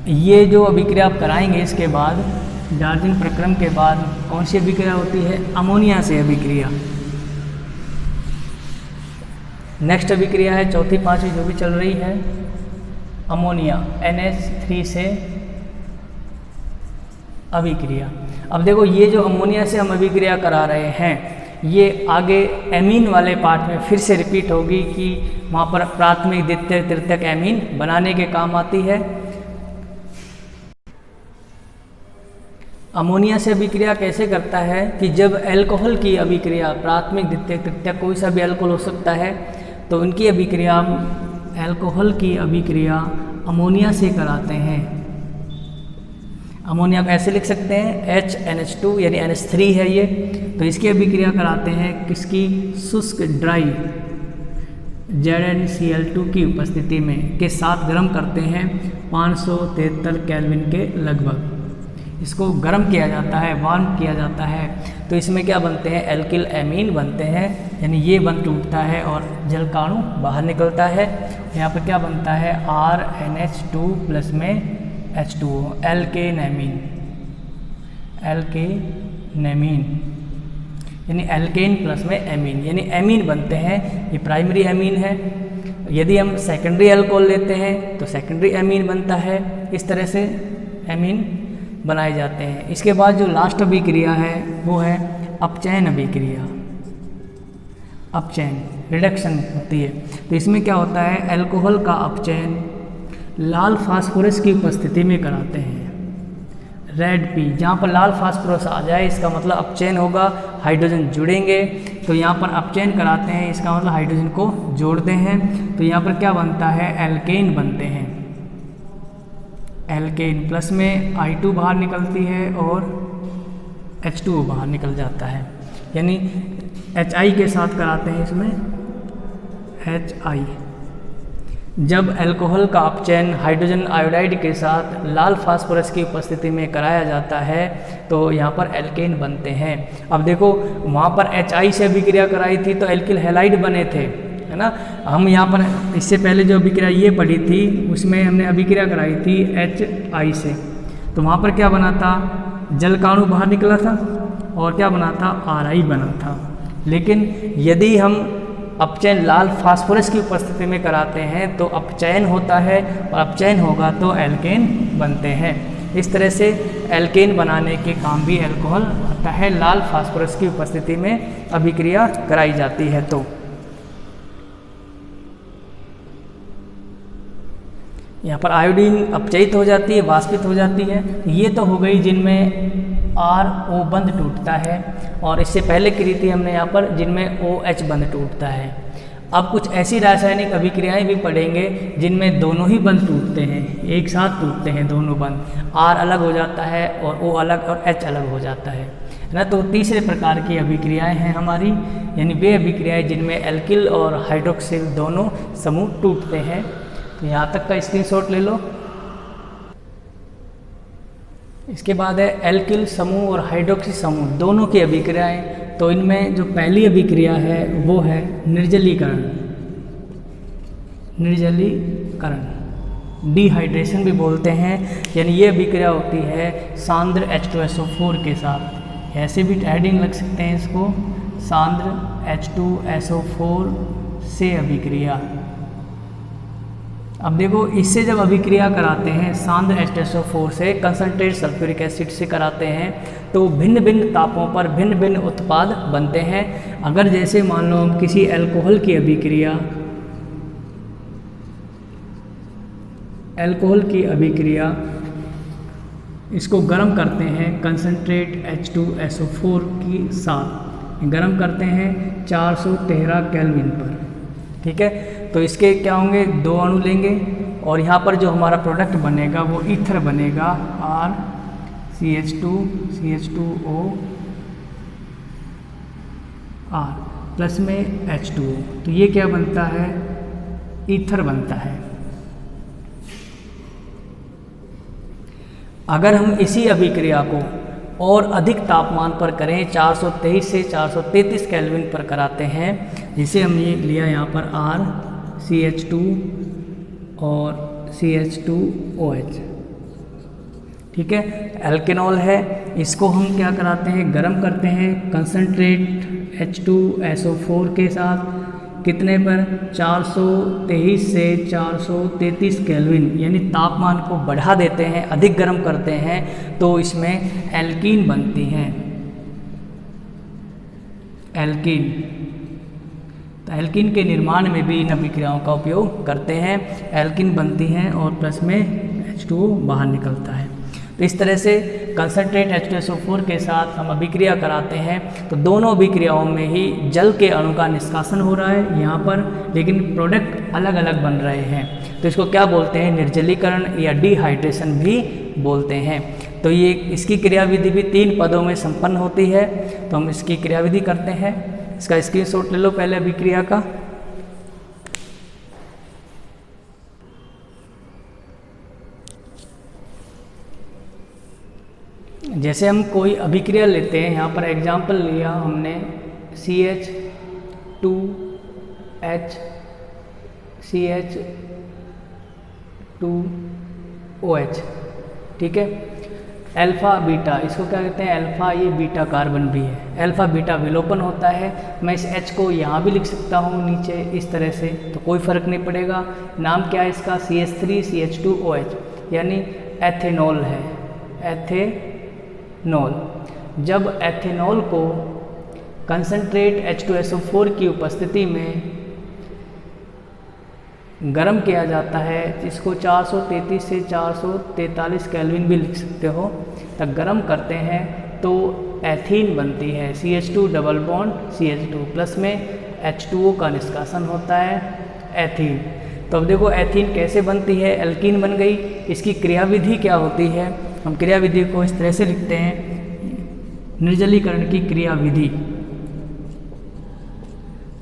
Speaker 1: ये जो अभिक्रिया आप कराएंगे इसके बाद डार्जिलिंग प्रक्रम के बाद कौन सी अभिक्रिया होती है? अमोनिया से अभिक्रिया। नेक्स्ट अभिक्रिया है चौथी पांचवी जो भी चल रही है, अमोनिया NH3 से अभिक्रिया। अब देखो ये जो अमोनिया से हम अभिक्रिया करा रहे हैं ये आगे एमीन वाले पार्ट में फिर से रिपीट होगी कि वहाँ पर प्राथमिक द्वितीयक तृतीयक एमीन बनाने के काम आती है। अमोनिया से अभिक्रिया कैसे करता है कि जब अल्कोहल की अभिक्रिया, प्राथमिक द्वितीयक तृतीयक कोई सा भी अल्कोहल हो सकता है, तो उनकी अभिक्रिया, अल्कोहल की अभिक्रिया अमोनिया से कराते हैं। अमोनिया को ऐसे लिख सकते हैं HNH2 यानी NH3 है ये, तो इसकी अभिक्रिया कराते हैं किसकी? शुष्क ड्राई ZnCl2 की उपस्थिति में के साथ गर्म करते हैं 573 केल्विन के लगभग। इसको गर्म किया जाता है, वार्म किया जाता है, तो इसमें क्या बनते हैं? एल्किल एमीन बनते हैं, यानी ये बंध टूटता है और जलकाणु बाहर निकलता है। यहाँ पर क्या बनता है? RNH2 प्लस में H2O, एल्केनेमीन, एल्केनेमीन यानी एल्केन प्लस में एमीन, यानी एमीन बनते हैं। ये प्राइमरी एमीन है। यदि हम सेकेंडरी अल्कोहल लेते हैं तो सेकेंडरी एमीन बनता है। इस तरह से एमीन बनाए जाते हैं। इसके बाद जो लास्ट अभिक्रिया है वो है अपचयन अभिक्रिया। अपचयन रिडक्शन होती है, तो इसमें क्या होता है? अल्कोहल का अपचयन लाल फास्फोरस की उपस्थिति में कराते हैं। रेड पी, जहाँ पर लाल फास्फोरस आ जाए इसका मतलब अपचयन होगा, हाइड्रोजन जुड़ेंगे, तो यहाँ पर अपचयन कराते हैं, इसका मतलब हाइड्रोजन को जोड़ते हैं। तो यहाँ पर क्या बनता है? एल्केन बनते हैं। एल्केन प्लस में I2 बाहर निकलती है और H2O बाहर निकल जाता है, यानी HI के साथ कराते हैं इसमें HI। जब अल्कोहल का अपचयन हाइड्रोजन आयोडाइड के साथ लाल फास्फोरस की उपस्थिति में कराया जाता है तो यहाँ पर एल्केन बनते हैं। अब देखो वहाँ पर HI से अभिक्रिया कराई थी तो एल्किल हैलाइड बने थे, है ना। हम यहाँ पर इससे पहले जो अभिक्रिया ये पढ़ी थी उसमें हमने अभिक्रिया कराई थी HI से, तो वहाँ पर क्या बना था? जलकाणु बाहर निकला था और क्या बना था? RI बना था। लेकिन यदि हम अपचयन लाल फास्फोरस की उपस्थिति में कराते हैं तो अपचयन होता है और अपचयन होगा तो एल्केन बनते हैं। इस तरह से एल्केन बनाने के काम भी अल्कोहल आता है, लाल फास्फोरस की उपस्थिति में अभिक्रिया कराई जाती है। तो यहाँ पर आयोडीन अपचयित हो जाती है, वाष्पित हो जाती है। ये तो हो गई जिनमें RO बंध टूटता है, और इससे पहले की रीति हमने यहाँ पर जिनमें OH बंध टूटता है। अब कुछ ऐसी रासायनिक अभिक्रियाएं भी पढ़ेंगे जिनमें दोनों ही बंध टूटते हैं, एक साथ टूटते हैं दोनों बंध, R अलग हो जाता है और O अलग और H अलग हो जाता है ना। तो तीसरे प्रकार की अभिक्रियाएं हैं हमारी, यानी वे अभिक्रियाएं जिनमें एल्किल और हाइड्रोक्सिल दोनों समूह टूटते हैं। तो यहाँ तक का स्क्रीनशॉट ले लो। इसके बाद है एल्किल समूह और हाइड्रोक्सी समूह दोनों की अभिक्रियाएं। तो इनमें जो पहली अभिक्रिया है वो है निर्जलीकरण। निर्जलीकरण डिहाइड्रेशन भी बोलते हैं, यानी ये अभिक्रिया होती है सांद्र H2SO4 के साथ। ऐसे भी हेडिंग लग सकते हैं इसको, सांद्र H2SO4 से अभिक्रिया। अब देखो इससे जब अभिक्रिया कराते हैं सांद्र H2SO4 से कंसंट्रेट सल्फ्यूरिक एसिड से कराते हैं तो भिन्न भिन्न तापों पर भिन्न भिन्न उत्पाद बनते हैं। अगर जैसे मान लो हम किसी अल्कोहल की अभिक्रिया इसको गर्म करते हैं कंसंट्रेट H2SO4 के साथ, गर्म करते हैं 413 केल्विन पर, ठीक है। तो इसके क्या होंगे? 2 अणु लेंगे और यहाँ पर जो हमारा प्रोडक्ट बनेगा वो ईथर बनेगा, RCH2CH2O R। प्लस में H2O, तो ये क्या बनता है, ईथर बनता है। अगर हम इसी अभिक्रिया को और अधिक तापमान पर करें, 423 से 433 केल्विन पर कराते हैं, जिसे हमने लिया यहाँ पर RCH2 और CH2OH, ठीक है, एल्केनॉल है। इसको हम क्या कराते हैं, गर्म करते हैं कंसनट्रेट H2SO4 के साथ, कितने पर, 423 से 433 केल्विन, यानी तापमान को बढ़ा देते हैं, अधिक गर्म करते हैं, तो इसमें एल्कीन बनती हैं, एल्कीन। तो एल्कीन के निर्माण में भी इन अभिक्रियाओं का उपयोग करते हैं, एल्कीन बनती हैं और प्लस में H2O बाहर निकलता है। तो इस तरह से कंसनट्रेट H2SO4 के साथ हम अभिक्रिया कराते हैं, तो दोनों अभिक्रियाओं में ही जल के अणु का निष्कासन हो रहा है यहाँ पर, लेकिन प्रोडक्ट अलग अलग बन रहे हैं। तो इसको क्या बोलते हैं, निर्जलीकरण या डिहाइड्रेशन भी बोलते हैं। तो ये इसकी क्रियाविधि भी 3 पदों में संपन्न होती है। तो हम इसकी क्रियाविधि करते हैं, इसका स्क्रीनशॉट ले लो पहले अभिक्रिया का। जैसे हम कोई अभिक्रिया लेते हैं, यहाँ पर एग्जाम्पल लिया हमने CH2H CH2OH, ठीक है, अल्फा बीटा, इसको क्या कहते हैं, अल्फा, ये बीटा कार्बन भी है, अल्फा बीटा विलोपन होता है। मैं इस H को यहाँ भी लिख सकता हूँ नीचे इस तरह से, तो कोई फ़र्क नहीं पड़ेगा। नाम क्या है इसका, CH3CH2OH, यानी एथेनॉल है, एथेनॉल। जब एथेनॉल को कंसनट्रेट H2SO4 की उपस्थिति में गर्म किया जाता है, इसको 433 से 443 केल्विन भी लिख सकते हो, तब गर्म करते हैं तो एथीन बनती है, CH2 double bond CH2 plus में H2O का निष्कासन होता है, एथीन। तो अब देखो एथीन कैसे बनती है, एल्कीन बन गई। इसकी क्रियाविधि क्या होती है, हम क्रियाविधि को इस तरह से लिखते हैं, निर्जलीकरण की क्रियाविधि,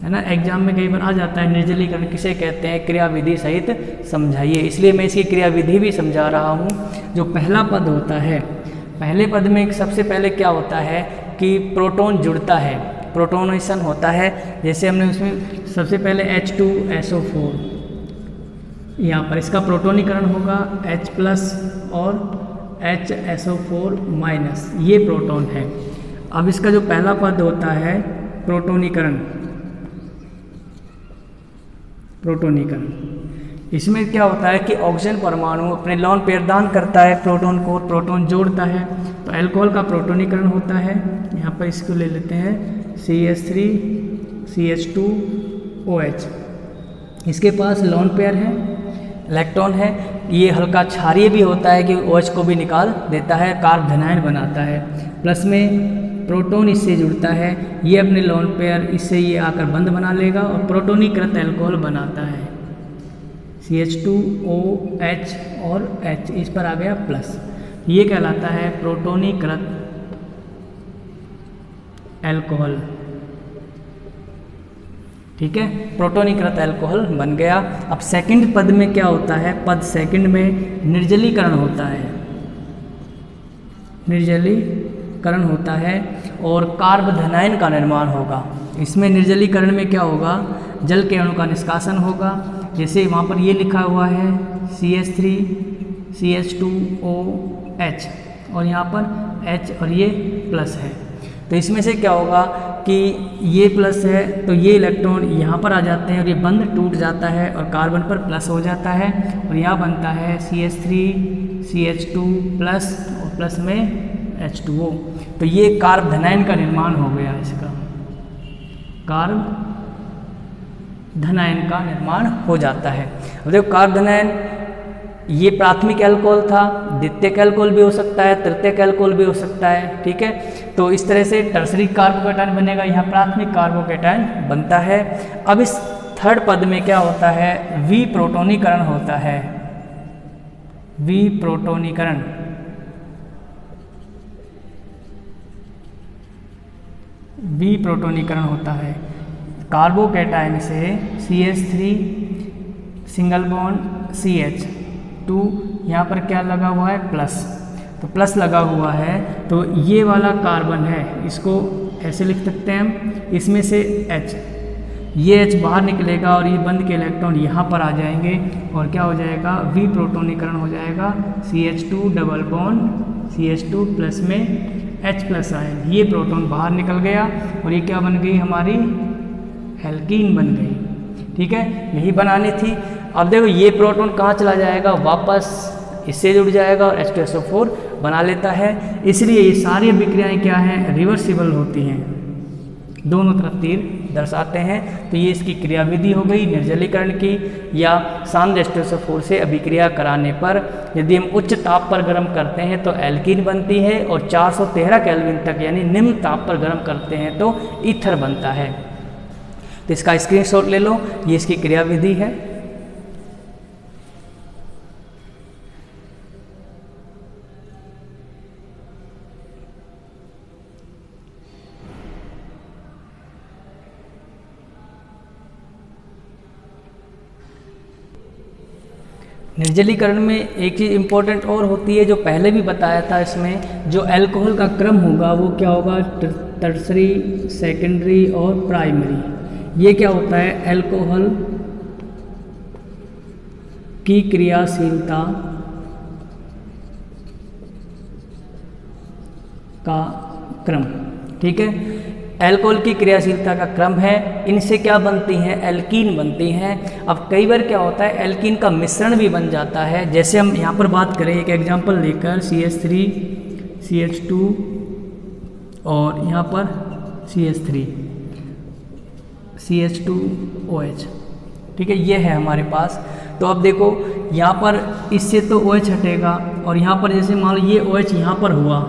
Speaker 1: है ना, एग्जाम में कई बार आ जाता है, निर्जलीकरण किसे कहते हैं, क्रियाविधि सहित समझाइए। इसलिए मैं इसकी क्रियाविधि भी समझा रहा हूँ। जो पहला पद होता है, पहले पद में सबसे पहले क्या होता है कि प्रोटॉन जुड़ता है, प्रोटोनेशन होता है। जैसे हमने उसमें सबसे पहले H2SO4, यहाँ पर इसका प्रोटोनीकरण होगा H प्लस और HSO4 माइनस, ये प्रोटॉन है। अब इसका जो पहला पद होता है प्रोटोनीकरण, प्रोटोनीकरण, इसमें क्या होता है कि ऑक्सीजन परमाणु अपने लौन पेयर दान करता है प्रोटॉन को, प्रोटॉन जोड़ता है, तो अल्कोहल का प्रोटोनीकरण होता है। यहाँ पर इसको ले लेते हैं CH3CH2OH, इसके पास लौन पेयर है, इलेक्ट्रॉन है, ये हल्का क्षारीय भी होता है कि OH को भी निकाल देता है, कार्ब धनायन बनाता है। प्लस में प्रोटॉन इससे जुड़ता है, ये अपने लोन पेयर इससे ये आकर बंध बना लेगा और प्रोटोनीकृत अल्कोहल बनाता है, CH2OH और H, इस पर आ गया प्लस, ये कहलाता है प्रोटोनीकृत अल्कोहल, ठीक है, प्रोटोनीकृत अल्कोहल बन गया। अब सेकंड पद में क्या होता है, पद सेकंड में निर्जलीकरण होता है, निर्जलीकरण होता है और कार्ब धनायन का निर्माण होगा। इसमें निर्जलीकरण में क्या होगा, जल के अणु का निष्कासन होगा। जैसे वहाँ पर ये लिखा हुआ है CH3CH2OH और यहाँ पर H और ये प्लस है, तो इसमें से क्या होगा कि ये प्लस है तो ये इलेक्ट्रॉन यहाँ पर आ जाते हैं और ये बंध टूट जाता है और कार्बन पर प्लस हो जाता है और यहाँ बनता है CH3CH2 प्लस और प्लस में H2O। तो ये कार्ब धनायन का निर्माण हो गया, इसका कार्ब धनायन का निर्माण हो जाता है। अब देखो कार्ब धनायन ये प्राथमिक अल्कोहल था, द्वितीयक अल्कोहल भी हो सकता है, तृतीयक अल्कोहल भी हो सकता है, ठीक है। तो इस तरह से टर्सरी कार्बोकेटायन बनेगा, यहाँ प्राथमिक कार्बोकेटायन बनता है। अब इस थर्ड पद में क्या होता है, विप्रोटोनीकरण होता है, विप्रोटोनीकरण, विप्रोटोनीकरण होता है। कार्बोकैटायन से CH3 सिंगल बॉन्ड CH2, यहाँ पर क्या लगा हुआ है प्लस, तो प्लस लगा हुआ है तो ये वाला कार्बन है, इसको ऐसे लिख सकते हैं हम, इसमें से H, ये H बाहर निकलेगा और ये बंद के इलेक्ट्रॉन यहाँ पर आ जाएंगे और क्या हो जाएगा V प्रोटोनीकरण हो जाएगा, CH2 double bond CH2 plus में H प्लस आयन, ये प्रोटॉन बाहर निकल गया और ये क्या बन गई हमारी एल्कीन बन गई। ठीक है, यही बनानी थी। अब देखो ये प्रोटॉन कहाँ चला जाएगा, वापस इससे जुड़ जाएगा और H2SO4 बना लेता है। इसलिए ये सारी अभिक्रियाएं क्या हैं, रिवर्सिबल होती हैं, दोनों तरफ तीर दर्शाते हैं। तो ये इसकी क्रियाविधि हो गई निर्जलीकरण की, या सांद्र H2SO4 से अभिक्रिया कराने पर यदि हम उच्च ताप पर गर्म करते हैं तो एल्कीन बनती है और 413 केल्विन तक यानी निम्न ताप पर गर्म करते हैं तो ईथर बनता है। तो इसका स्क्रीनशॉट ले लो, ये इसकी क्रियाविधि है। निर्जलीकरण में एक चीज़ इम्पोर्टेंट और होती है जो पहले भी बताया था, इसमें जो अल्कोहल का क्रम होगा वो क्या होगा, टर्सरी, सेकेंडरी और प्राइमरी। ये क्या होता है, अल्कोहल की क्रियाशीलता का क्रम। ठीक है, अल्कोहल की क्रियाशीलता का क्रम है, इनसे क्या बनती हैं, एल्कीन बनती हैं। अब कई बार क्या होता है, एल्कीन का मिश्रण भी बन जाता है। जैसे हम यहाँ पर बात करें एक एग्जांपल लेकर, CH3 CH2 और यहाँ पर CH3 CH2OH। ठीक है, ये है हमारे पास। तो अब देखो यहाँ पर इससे तो OH हटेगा और यहाँ पर जैसे मान लो ये OH यहाँ पर हुआ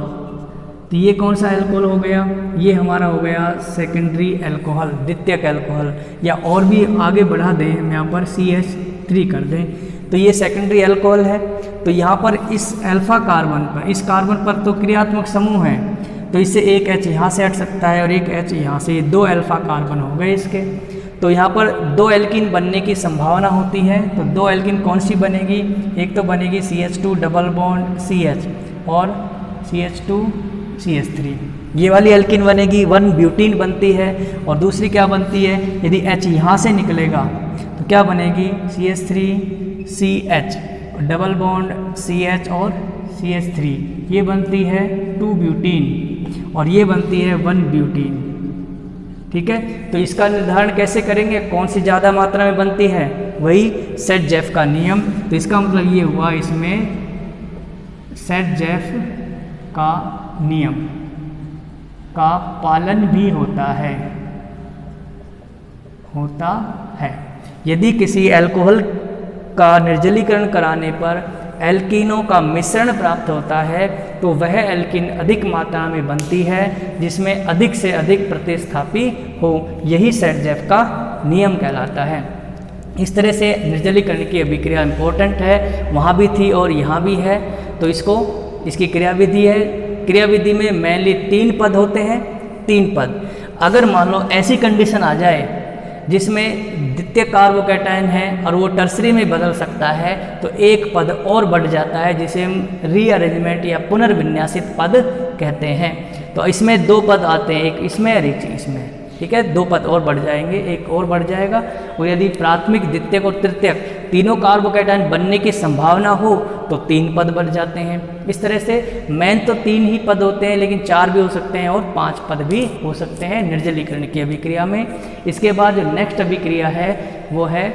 Speaker 1: तो ये कौन सा अल्कोहल हो गया, ये हमारा हो गया सेकेंडरी अल्कोहल, द्वितीयक अल्कोहल। या और भी आगे बढ़ा दें हम यहाँ पर CH3 कर दें तो ये सेकेंडरी अल्कोहल है। तो यहाँ पर इस अल्फा कार्बन पर, इस कार्बन पर तो क्रियात्मक समूह है तो इससे एक H यहाँ से हट सकता है और एक H यहाँ से, 2 अल्फा कार्बन हो गए इसके। तो यहाँ पर 2 एल्कीन बनने की संभावना होती है। तो 2 एल्कीन कौन सी बनेगी, एक तो बनेगी CH2 डबल बॉन्ड CH और CH2 CH3, ये वाली एल्कीन बनेगी, 1 ब्यूटीन बनती है। और दूसरी क्या बनती है, यदि H यहाँ से निकलेगा तो क्या बनेगी, CH3 CH double bond CH और CH3, ये बनती है 2 ब्यूटीन और ये बनती है 1 ब्यूटीन। ठीक है, तो इसका निर्धारण कैसे करेंगे, कौन सी ज़्यादा मात्रा में बनती है, वही सेट-जेफ का नियम। तो इसका मतलब ये हुआ इसमें सेट-जेफ का नियम का पालन भी होता है। यदि किसी अल्कोहल का निर्जलीकरण कराने पर एल्कीनों का मिश्रण प्राप्त होता है तो वह एल्कीन अधिक मात्रा में बनती है जिसमें अधिक से अधिक प्रतिस्थापी हो, यही सेट-जेफ का नियम कहलाता है। इस तरह से निर्जलीकरण की अभिक्रिया इम्पोर्टेंट है, वहाँ भी थी और यहाँ भी है। तो इसकी क्रियाविधि है। क्रियाविधि में मेनली 3 पद होते हैं, 3 पद। अगर मान लो ऐसी कंडीशन आ जाए जिसमें द्वितीय कार्बोकैटायन है और वो टर्सरी में बदल सकता है तो एक पद और बढ़ जाता है जिसे हम रीअरेंजमेंट या पुनर्विन्यासित पद कहते हैं। तो इसमें 2 पद आते हैं, एक इसमें और एक इसमें। ठीक है, 2 पद और बढ़ जाएंगे, एक और बढ़ जाएगा। और यदि प्राथमिक, द्वितीयक और तृतीयक तीनों कार्बोकैटायन बनने की संभावना हो तो 3 पद बढ़ जाते हैं। इस तरह से मेन तो 3 ही पद होते हैं, लेकिन 4 भी हो सकते हैं और 5 पद भी हो सकते हैं निर्जलीकरण की अभिक्रिया में। इसके बाद जो नेक्स्ट अभिक्रिया है वो है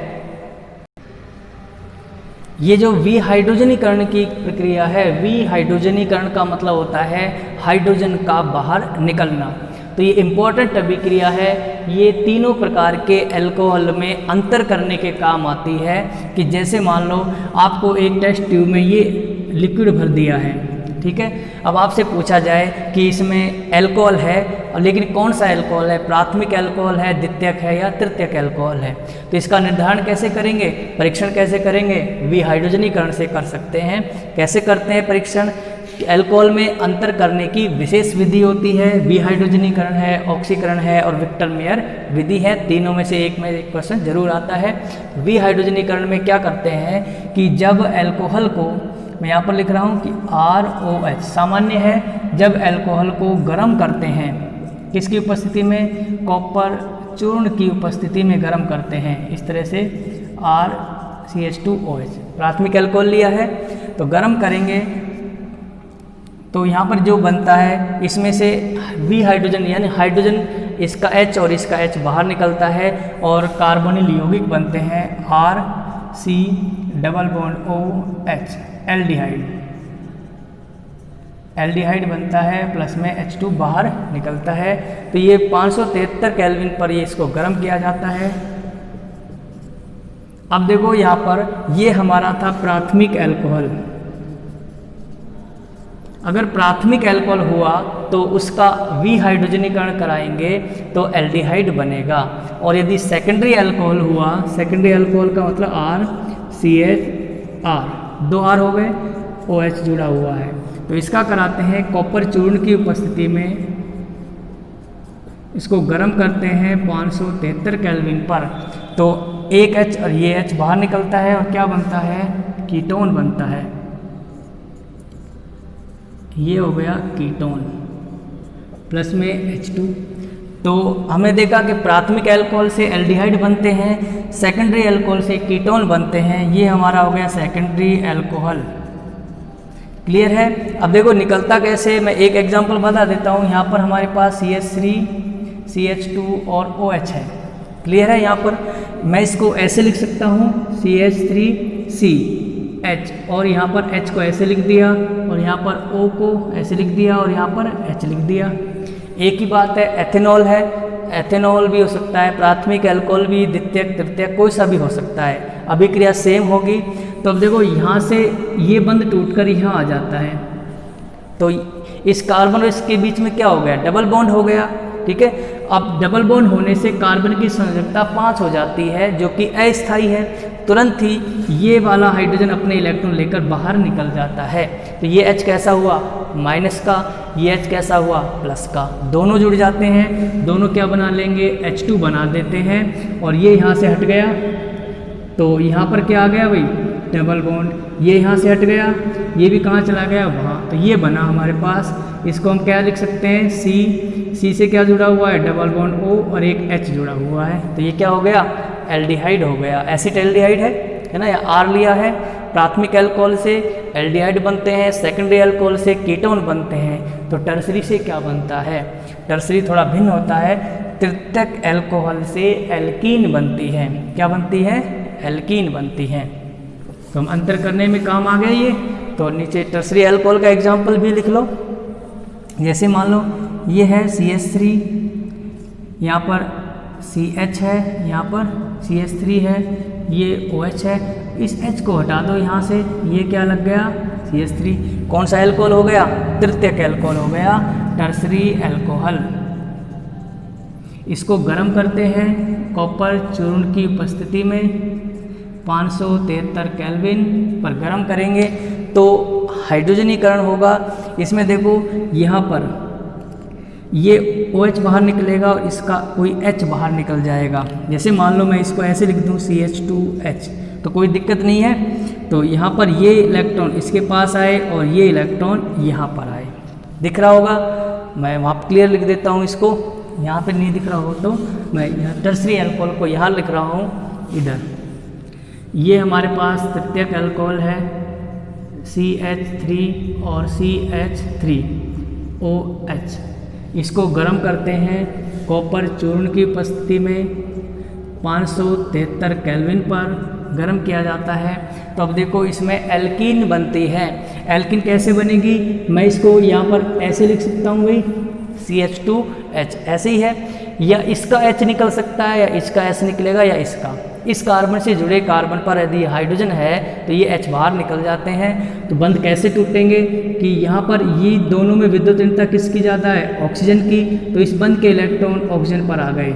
Speaker 1: ये जो विहाइड्रोजनीकरण की प्रक्रिया है। विहाइड्रोजनीकरण का मतलब होता है हाइड्रोजन का बाहर निकलना। तो ये इम्पोर्टेंट अभिक्रिया है, ये तीनों प्रकार के अल्कोहल में अंतर करने के काम आती है। कि जैसे मान लो आपको एक टेस्ट ट्यूब में ये लिक्विड भर दिया है, ठीक है, अब आपसे पूछा जाए कि इसमें अल्कोहल है, लेकिन कौन सा अल्कोहल है, प्राथमिक अल्कोहल है, द्वितीयक है या तृतीयक अल्कोहल है। तो इसका निर्धारण कैसे करेंगे, परीक्षण कैसे करेंगे, विहाइड्रोजनीकरण से कर सकते हैं। कैसे करते हैं परीक्षण अल्कोहल में अंतर करने की विशेष विधि होती है। विहाइड्रोजनीकरण है, ऑक्सीकरण है और विक्टर मेयर विधि है। तीनों में से एक में एक क्वेश्चन जरूर आता है। विहाइड्रोजनीकरण में क्या करते हैं कि जब अल्कोहल को, मैं यहाँ पर लिख रहा हूँ कि ROH सामान्य है, जब अल्कोहल को गर्म करते हैं, किसकी उपस्थिति में, कॉपर चूर्ण की उपस्थिति में गर्म करते हैं, इस तरह से RCH2OH प्राथमिक अल्कोहल लिया है तो गर्म करेंगे तो यहाँ पर जो बनता है इसमें से वी हाइड्रोजन यानी हाइड्रोजन, इसका H और इसका H बाहर निकलता है और कार्बोनिल यौगिक बनते हैं RC double bond OH aldehyde बनता है, प्लस में H2 बाहर निकलता है। तो ये 573 केल्विन पर ये इसको गर्म किया जाता है। अब देखो यहाँ पर ये हमारा था प्राथमिक अल्कोहल। अगर प्राथमिक अल्कोहल हुआ तो उसका विहाइड्रोजनीकरण कराएंगे तो एल्डिहाइड बनेगा। और यदि सेकेंडरी अल्कोहल हुआ, सेकेंडरी अल्कोहल का मतलब RCHR, 2 R हो गए, OH जुड़ा हुआ है, तो इसका कराते हैं कॉपर चूर्ण की उपस्थिति में, इसको गर्म करते हैं 573 केल्विन पर, तो एक H और ये H बाहर निकलता है और क्या बनता है, कीटोन बनता है। ये हो गया कीटोन, प्लस में H2। तो हमने देखा कि प्राथमिक अल्कोहल से एल्डिहाइड बनते हैं, सेकेंडरी अल्कोहल से कीटोन बनते हैं। ये हमारा हो गया सेकेंडरी अल्कोहल। क्लियर है। अब देखो निकलता कैसे, मैं एक एग्जांपल बता देता हूँ। यहाँ पर हमारे पास CH3, CH2 और OH है। क्लियर है। यहाँ पर मैं इसको ऐसे लिख सकता हूँ CH3CH, और यहाँ पर H को ऐसे लिख दिया और यहाँ पर O को ऐसे लिख दिया और यहाँ पर H लिख दिया। एक ही बात है। एथेनॉल है, एथेनॉल भी हो सकता है, प्राथमिक अल्कोहल भी, द्वितीयक तृतीयक कोई सा भी हो सकता है, अभिक्रिया सेम होगी। तो अब देखो यहाँ से ये बंध टूटकर यहाँ आ जाता है, तो इस कार्बन और इसके बीच में क्या हो गया, डबल बॉन्ड हो गया। ठीक है। अब डबल बॉन्ड होने से कार्बन की संयोजकता 5 हो जाती है, जो कि अस्थायी है। तुरंत ही ये वाला हाइड्रोजन अपने इलेक्ट्रॉन लेकर बाहर निकल जाता है। तो ये H कैसा हुआ, माइनस का, ये H कैसा हुआ, प्लस का। दोनों जुड़ जाते हैं, दोनों क्या बना लेंगे, H2 बना देते हैं। और ये यहाँ से हट गया तो यहाँ पर क्या आ गया भाई, डबल बॉन्ड। ये यहाँ से हट गया, ये भी कहाँ चला गया, वहाँ। तो ये बना हमारे पास। इसको हम क्या लिख सकते हैं, C से क्या जुड़ा हुआ है, डबल बॉन्ड O और एक H जुड़ा हुआ है। तो ये क्या हो गया, एल्डिहाइड हो गया। एसिड एल्डिहाइड है ना, या R लिया है। प्राथमिक अल्कोहल से एल्डिहाइड बनते हैं, सेकेंडरी अल्कोहल से कीटोन बनते हैं। तो टर्सरी से क्या बनता है, टर्सरी थोड़ा भिन्न होता है। तृतीयक अल्कोहल से एल्कीन बनती है। क्या बनती है, एल्कीन बनती है। तो हम अंतर करने में काम आ गया ये। तो नीचे टर्सरी अल्कोहल का एग्जाम्पल भी लिख लो। जैसे मान लो ये है CH3, यहाँ पर CH है, यहाँ पर CH3 है, ये OH है। इस H को हटा दो यहाँ से, ये क्या लग गया, CH3। कौन सा अल्कोहल हो गया, तृतीयक अल्कोहल हो गया, टर्सरी अल्कोहल। इसको गर्म करते हैं कॉपर चूर्ण की उपस्थिति में, 573 केल्विन पर गर्म करेंगे तो हाइड्रोजनीकरण होगा। इसमें देखो यहाँ पर ये OH बाहर निकलेगा और इसका कोई H बाहर निकल जाएगा। जैसे मान लो मैं इसको ऐसे लिख दूँ CH2H, तो कोई दिक्कत नहीं है। तो यहाँ पर ये इलेक्ट्रॉन इसके पास आए और ये इलेक्ट्रॉन यहाँ पर आए, दिख रहा होगा। मैं वहाँ पर क्लियर लिख देता हूँ इसको, यहाँ पे नहीं दिख रहा हो तो मैं टर्सरी अल्कोहल को यहाँ लिख रहा हूँ इधर। ये हमारे पास तृतीयक अल्कोहल है CH3 और CH3OH। इसको गर्म करते हैं कॉपर चूर्ण की उपस्थिति में, 573 केल्विन पर गर्म किया जाता है। तो अब देखो इसमें एल्कीन बनती है। एल्कीन कैसे बनेगी, मैं इसको यहाँ पर ऐसे लिख सकता हूँ भाई, CH2H ऐसे ही है, या इसका H निकल सकता है, या इसका H निकलेगा, या इसका। इस कार्बन से जुड़े कार्बन पर यदि हाइड्रोजन है तो ये H बाहर निकल जाते हैं। तो बंध कैसे टूटेंगे कि यहाँ पर ये दोनों में विद्युत ऋणता किसकी ज़्यादा है, ऑक्सीजन की। तो इस बंध के इलेक्ट्रॉन ऑक्सीजन पर आ गए,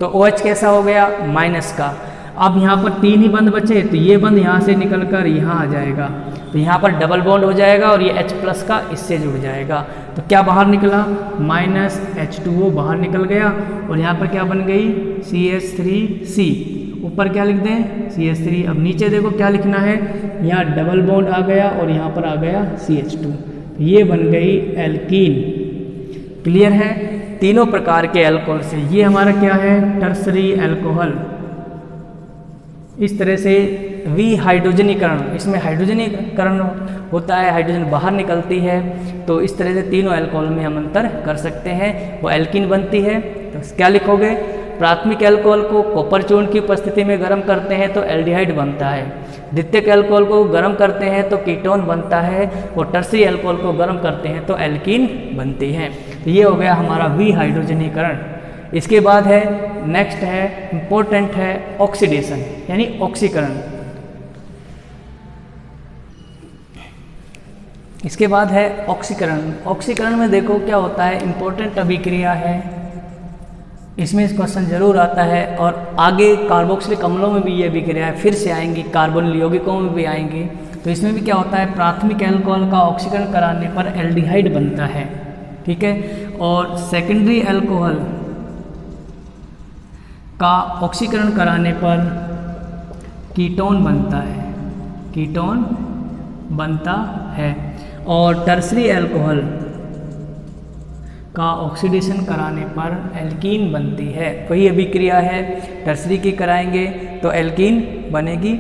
Speaker 1: तो OH कैसा हो गया, माइनस का। अब यहाँ पर 3 ही बंध बचे, तो ये बंध यहाँ से निकल कर यहाँ आ जाएगा। तो यहाँ पर डबल बॉन्ड हो जाएगा और ये H प्लस का इससे जुड़ जाएगा। तो क्या बाहर निकला, -H2O बाहर निकल गया और यहाँ पर क्या बन गई, CH3C। ऊपर क्या लिख दें, CH3। अब नीचे देखो क्या लिखना है, यहाँ डबल बॉन्ड आ गया और यहाँ पर आ गया CH2, तो ये बन गई एल्कीन। क्लियर है, तीनों प्रकार के अल्कोहल से। ये हमारा क्या है, टर्सरी अल्कोहल। इस तरह से विहाइड्रोजनीकरण, इसमें हाइड्रोजनीकरण होता है, हाइड्रोजन बाहर निकलती है। तो इस तरह से तीनों अल्कोहल में हम अंतर कर सकते हैं। वो एल्कीन बनती है तो क्या लिखोगे, प्राथमिक अल्कोहल को कॉपर चूर्ण की उपस्थिति में गर्म करते हैं तो एल्डिहाइड बनता है, द्वितीयक अल्कोहल को गर्म करते हैं तो कीटोन बनता है, और टर्सरी अल्कोहल को गर्म करते हैं तो एल्कीन बनती है। तो ये हो गया हमारा विहाइड्रोजनीकरण। इसके बाद है, नेक्स्ट है, इम्पोर्टेंट है, ऑक्सीडेशन यानी ऑक्सीकरण। इसके बाद है ऑक्सीकरण। ऑक्सीकरण में देखो क्या होता है, इम्पोर्टेंट अभिक्रिया है, इसमें इस क्वेश्चन जरूर आता है, और आगे कार्बोक्सिलिक अम्लों में भी ये अभिक्रियाएं फिर से आएंगी, कार्बोनिल यौगिकों में भी आएंगी। तो इसमें भी क्या होता है, प्राथमिक अल्कोहल का ऑक्सीकरण कराने पर एल्डिहाइड बनता है, ठीक है, और सेकेंडरी अल्कोहल का ऑक्सीकरण कराने पर कीटोन बनता है, कीटोन बनता है, और टर्सरी अल्कोहल का ऑक्सीडेशन कराने पर एल्कीन बनती है। वही अभिक्रिया है, टर्सरी की कराएंगे तो एल्कीन बनेगी।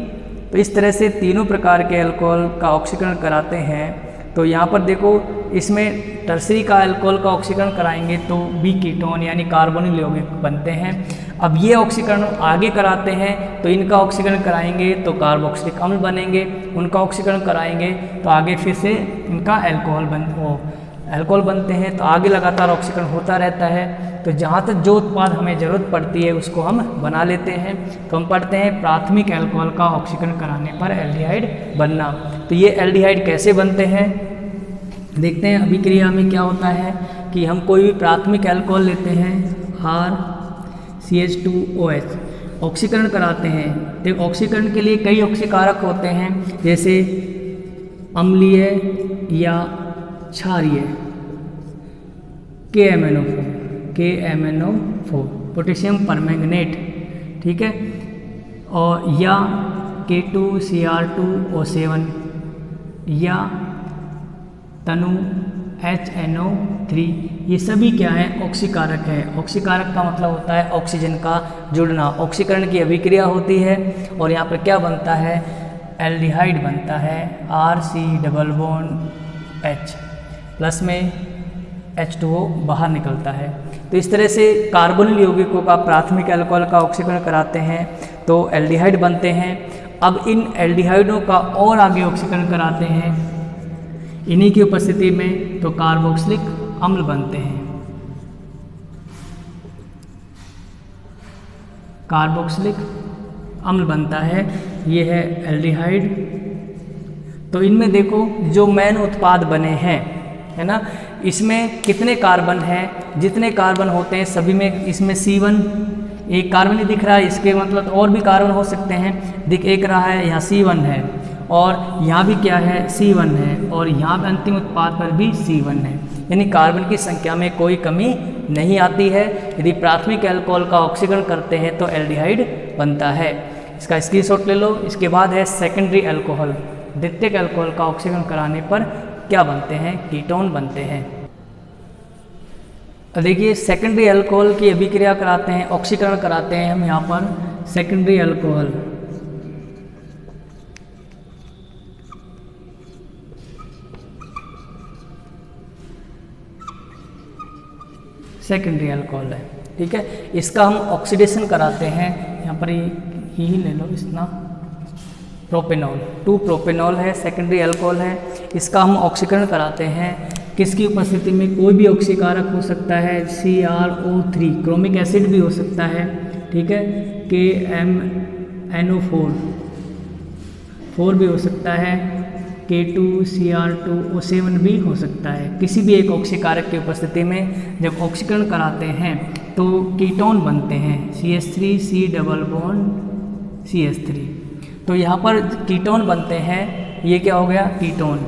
Speaker 1: तो इस तरह से तीनों प्रकार के अल्कोहल का ऑक्सीकरण कराते हैं। तो यहाँ पर देखो, इसमें टर्सरी का अल्कोहल का ऑक्सीकरण कराएंगे तो बी कीटोन यानी कार्बोनिल यौगिक बनते हैं। अब ये ऑक्सीकरण आगे कराते हैं तो इनका ऑक्सीकरण कराएंगे तो कार्बोक्सिलिक अम्ल बनेंगे, उनका ऑक्सीकरण कराएंगे तो आगे फिर से इनका अल्कोहल बनते हैं। तो आगे लगातार ऑक्सीकरण होता रहता है। तो जहाँ तक जो उत्पाद हमें ज़रूरत पड़ती है उसको हम बना लेते हैं। तो हम पढ़ते हैं प्राथमिक अल्कोहल का ऑक्सीकरण कराने पर एल्डिहाइड बनना। तो ये एल्डिहाइड कैसे बनते हैं देखते हैं। अभिक्रिया में क्या होता है कि हम कोई भी प्राथमिक अल्कोहल लेते हैं, RCH2OH, ऑक्सीकरण कराते हैं। तो ऑक्सीकरण के लिए कई ऑक्सीकारक होते हैं, जैसे अम्लीय या क्षारीय, KMnO4, पोटेशियम परमैंगनेट, ठीक है, और या K2Cr2O7 या तनु HNO3, ये सभी क्या है, ऑक्सीकारक है। ऑक्सीकारक का मतलब होता है ऑक्सीजन का जुड़ना। ऑक्सीकरण की अभिक्रिया होती है और यहाँ पर क्या बनता है, एल्डिहाइड बनता है, RC≡H प्लस में H2O बाहर निकलता है। तो इस तरह से कार्बोनिल यौगिकों का प्राथमिक अल्कोहल का ऑक्सीकरण कराते हैं तो एल्डिहाइड बनते हैं। अब इन एल्डिहाइडों का और आगे ऑक्सीकरण कराते हैं इन्हीं की उपस्थिति में तो कार्बोक्सिलिक अम्ल बनते हैं, कार्बोक्सिलिक अम्ल बनता है। ये है एल्डिहाइड। तो इनमें देखो जो मेन उत्पाद बने हैं, है ना, इसमें कितने कार्बन हैं, जितने कार्बन होते हैं सभी में, इसमें C1 एक कार्बन ही दिख रहा है, इसके मतलब और भी कार्बन हो सकते हैं, एक रहा है, यहाँ C1 है और यहाँ भी क्या है, C1 है, और यहाँ पे अंतिम उत्पाद पर भी C1 है, यानी कार्बन की संख्या में कोई कमी नहीं आती है। यदि प्राथमिक अल्कोहल का ऑक्सीकरण करते हैं तो एल्डिहाइड बनता है। इसका स्क्रीनशॉट ले लो। इसके बाद है सेकेंडरी अल्कोहल, द्वितीयक अल्कोहल का ऑक्सीकरण कराने पर क्या बनते हैं, कीटोन बनते हैं। देखिए सेकेंडरी अल्कोहल की अभिक्रिया कराते हैं, ऑक्सीकरण कराते हैं हम यहाँ पर सेकेंडरी अल्कोहल। सेकेंडरी अल्कोहल है, ठीक है। इसका हम ऑक्सीडेशन कराते हैं, यहाँ पर ही ले लो इतना, प्रोपेनॉल 2 प्रोपेनॉल है, सेकेंडरी अल्कोहल है। इसका हम ऑक्सीकरण कराते हैं किसकी उपस्थिति में, कोई भी ऑक्सीकारक हो सकता है, CrO3, क्रोमिक एसिड भी हो सकता है, ठीक है, KMnO4 भी हो सकता है, K2Cr2O7 भी हो सकता है। किसी भी एक ऑक्सीकारक की उपस्थिति में जब ऑक्सीकरण कराते हैं तो कीटोन बनते हैं, CH3 C≡CH3। तो यहाँ पर कीटोन बनते हैं ये क्या हो गया, कीटोन।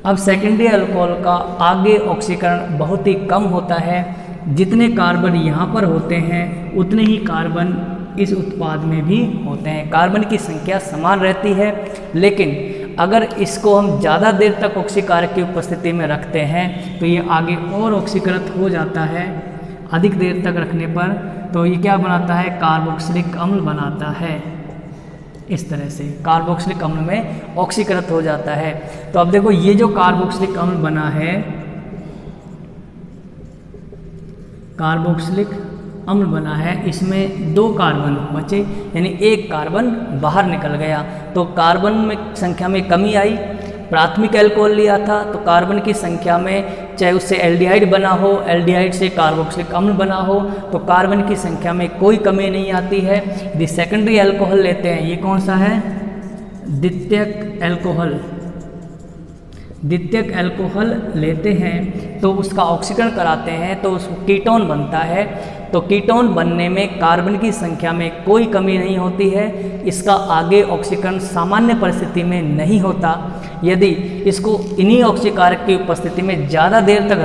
Speaker 1: अब सेकेंडरी अल्कोहल का आगे ऑक्सीकरण बहुत ही कम होता है, जितने कार्बन यहाँ पर होते हैं उतने ही कार्बन इस उत्पाद में भी होते हैं। कार्बन की संख्या समान रहती है, लेकिन अगर इसको हम ज़्यादा देर तक ऑक्सीकारक की उपस्थिति में रखते हैं तो ये आगे और ऑक्सीकृत हो जाता है। अधिक देर तक रखने पर तो ये क्या बनाता है, कार्बोक्सिलिक अम्ल बनाता है। इस तरह से कार्बोक्सिलिक अम्ल में ऑक्सीकृत हो जाता है। तो अब देखो ये जो कार्बोक्सिलिक अम्ल बना है, कार्बोक्सिलिक अम्ल बना है, इसमें 2 कार्बन बचे, यानी 1 कार्बन बाहर निकल गया। तो कार्बन में संख्या में कमी आई। प्राथमिक अल्कोहल लिया था तो कार्बन की संख्या में, चाहे उससे एल्डिहाइड बना हो, एल्डिहाइड से कार्बोक्सिलिक अम्ल बना हो, तो कार्बन की संख्या में कोई कमी नहीं आती है। यदि सेकेंडरी अल्कोहल लेते हैं, ये कौन सा है, द्वितीयक अल्कोहल, द्वितीयक अल्कोहल लेते हैं तो उसका ऑक्सीकरण कराते हैं तो उसको कीटोन बनता है। तो कीटोन बनने में कार्बन की संख्या में कोई कमी नहीं होती है। इसका आगे ऑक्सीकरण सामान्य परिस्थिति में नहीं होता। यदि इसको इन्हीं ऑक्सीकारक की उपस्थिति में ज़्यादा देर तक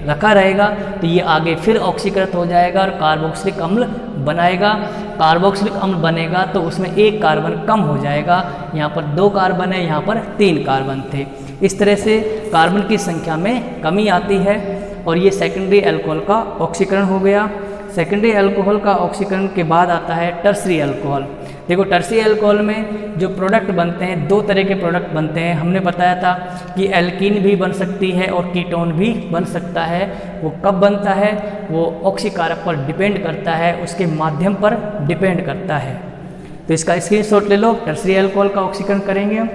Speaker 1: रखा रहेगा तो ये आगे फिर ऑक्सीकृत हो जाएगा और कार्बोक्सिलिक अम्ल बनाएगा। कार्बोक्सिलिक अम्ल बनेगा तो उसमें 1 कार्बन कम हो जाएगा। यहाँ पर 2 कार्बन है, यहाँ पर 3 कार्बन थे। इस तरह से कार्बन की संख्या में कमी आती है और ये सेकेंडरी अल्कोहल का ऑक्सीकरण हो गया। सेकेंडरी अल्कोहल का ऑक्सीकरण के बाद आता है टर्सरी अल्कोहल। देखो टर्सरी अल्कोहल में जो प्रोडक्ट बनते हैं, 2 तरह के प्रोडक्ट बनते हैं। हमने बताया था कि एल्कीन भी बन सकती है और कीटोन भी बन सकता है। वो कब बनता है, वो ऑक्सीकारक पर डिपेंड करता है, उसके माध्यम पर डिपेंड करता है। तो इसका स्क्रीनशॉट ले लो। टर्सरी अल्कोहल का ऑक्सीकरण करेंगे हम।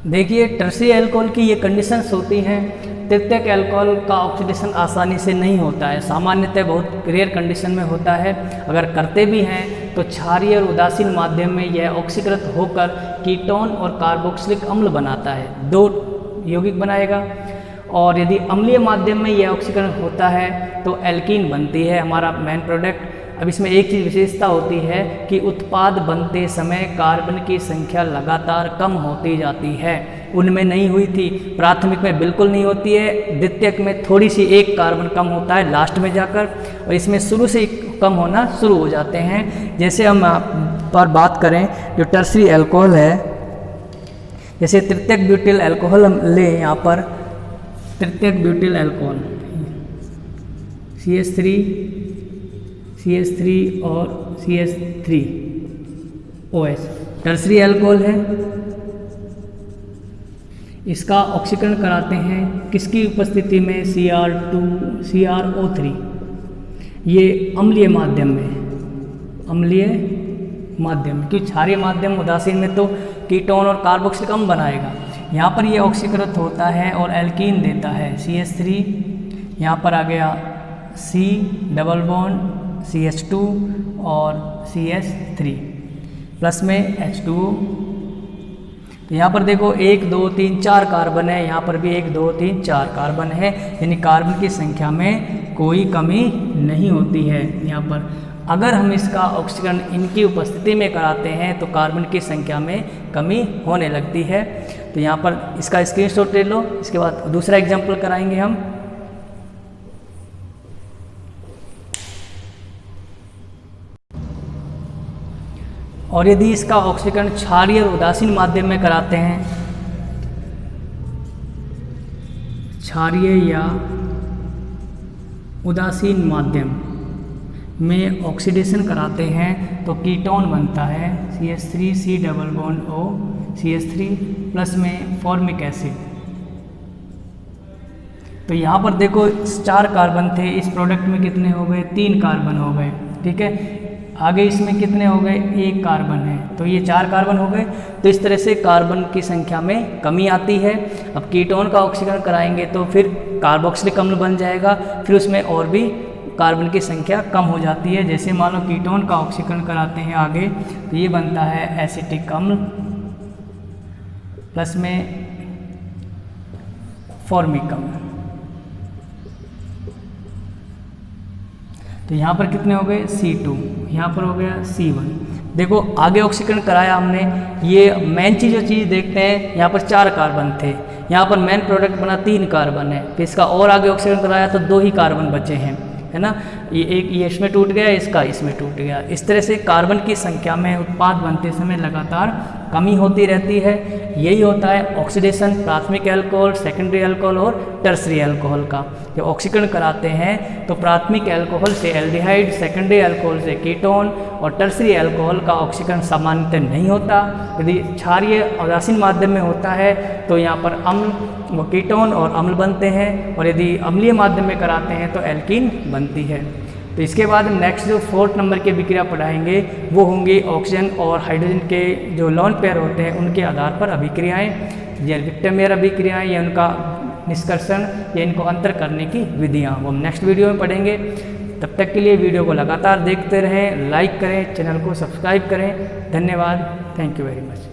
Speaker 1: देखिए टर्सरी अल्कोहल की ये कंडीशंस होती हैं। तृतीयक अल्कोहल का ऑक्सीडेशन आसानी से नहीं होता है, सामान्यतः बहुत रेयर कंडीशन में होता है। अगर करते भी हैं तो क्षारीय और उदासीन माध्यम में यह ऑक्सीकृत होकर कीटोन और कार्बोक्सिलिक अम्ल बनाता है, 2 यौगिक बनाएगा। और यदि अम्लीय माध्यम में यह ऑक्सीकरण होता है तो एल्कीन बनती है हमारा मेन प्रोडक्ट। अब इसमें एक चीज़ विशेषता होती है कि उत्पाद बनते समय कार्बन की संख्या लगातार कम होती जाती है। उनमें नहीं हुई थी, प्राथमिक में बिल्कुल नहीं होती है, द्वितीयक में थोड़ी सी 1 कार्बन कम होता है लास्ट में जाकर, और इसमें शुरू से कम होना शुरू हो जाते हैं। जैसे हम पर बात करें जो टर्सरी अल्कोहल है, जैसे तृतीयक ब्यूटिल अल्कोहल हम लें, यहाँ पर तृतीयक ब्यूटिल अल्कोहल CH3 और CH3OH टर्सरी अल्कोहल है। इसका ऑक्सीकरण कराते हैं किसकी उपस्थिति में, CrO3। ये अम्लीय माध्यम में, क्योंकि क्षारीय माध्यम उदासीन में तो कीटोन और कार्बोक्सिलिक अम्ल बनाएगा। यहाँ पर ये ऑक्सीकृत होता है और एल्कीन देता है, CH3, यहाँ पर आ गया C डबल बॉन्ड CH2 और CH3 प्लस में H2O। तो यहाँ पर देखो 1 2 3 4 कार्बन है, यहाँ पर भी 1 2 3 4 कार्बन है, यानी कार्बन की संख्या में कोई कमी नहीं होती है। यहाँ पर अगर हम इसका ऑक्सीकरण इनकी उपस्थिति में कराते हैं तो कार्बन की संख्या में कमी होने लगती है। तो यहाँ पर इसका स्क्रीनशॉट ले लो। इसके बाद दूसरा एग्जाम्पल कराएंगे हम। और यदि इसका ऑक्सीकरण क्षारीय और उदासीन माध्यम में कराते हैं, क्षारीय या उदासीन माध्यम में ऑक्सीडेशन कराते हैं तो कीटोन बनता है, CH3 C double bond O CH3 plus में फॉर्मिक एसिड। तो यहाँ पर देखो 4 कार्बन थे, इस प्रोडक्ट में कितने हो गए, 3 कार्बन हो गए, ठीक है। आगे इसमें कितने हो गए, 1 कार्बन है, तो ये 4 कार्बन हो गए। तो इस तरह से कार्बन की संख्या में कमी आती है। अब कीटोन का ऑक्सीकरण कराएंगे तो फिर कार्बोक्सिलिक अम्ल बन जाएगा, फिर उसमें और भी कार्बन की संख्या कम हो जाती है। जैसे मान लो कीटोन का ऑक्सीकरण कराते हैं आगे तो ये बनता है एसिटिक अम्ल प्लस में फॉर्मिक अम्ल। तो यहाँ पर कितने हो गए, C2, यहाँ पर हो गया C1। देखो आगे ऑक्सीकरण कराया हमने, ये मेन चीज़ देखते हैं, यहाँ पर 4 कार्बन थे, यहाँ पर मेन प्रोडक्ट बना 3 कार्बन है, फिर इसका और आगे ऑक्सीकरण कराया तो 2 ही कार्बन बचे हैं, है ना। ये इसमें टूट गया, इसका इसमें टूट गया। इस तरह से कार्बन की संख्या में उत्पाद बनते समय लगातार कमी होती रहती है। यही होता है ऑक्सीडेशन प्राथमिक अल्कोहल, सेकेंडरी अल्कोहल और टर्सरी अल्कोहल का। जब ऑक्सीकरण कराते हैं तो प्राथमिक अल्कोहल से एल्डिहाइड, सेकेंडरी अल्कोहल से कीटोन और टर्सरी अल्कोहल का ऑक्सीकरण सामान्यतः नहीं होता। यदि क्षारीय उदासीन माध्यम में होता है तो यहाँ पर अम्ल व कीटोन और अम्ल बनते हैं, और यदि अम्लीय माध्यम में कराते हैं तो एल्कीन बनती है। तो इसके बाद नेक्स्ट जो 4th नंबर की अभिक्रिया पढ़ाएंगे वो होंगी ऑक्सीजन और हाइड्रोजन के जो लोन पेयर होते हैं उनके आधार पर अभिक्रियाएँ, या विक्टरमेयर अभिक्रियाएँ, या उनका निष्कर्षण, या इनको अंतर करने की विधियाँ, वो हम नेक्स्ट वीडियो में पढ़ेंगे। तब तक के लिए वीडियो को लगातार देखते रहें, लाइक करें, चैनल को सब्सक्राइब करें। धन्यवाद, थैंक यू वेरी मच।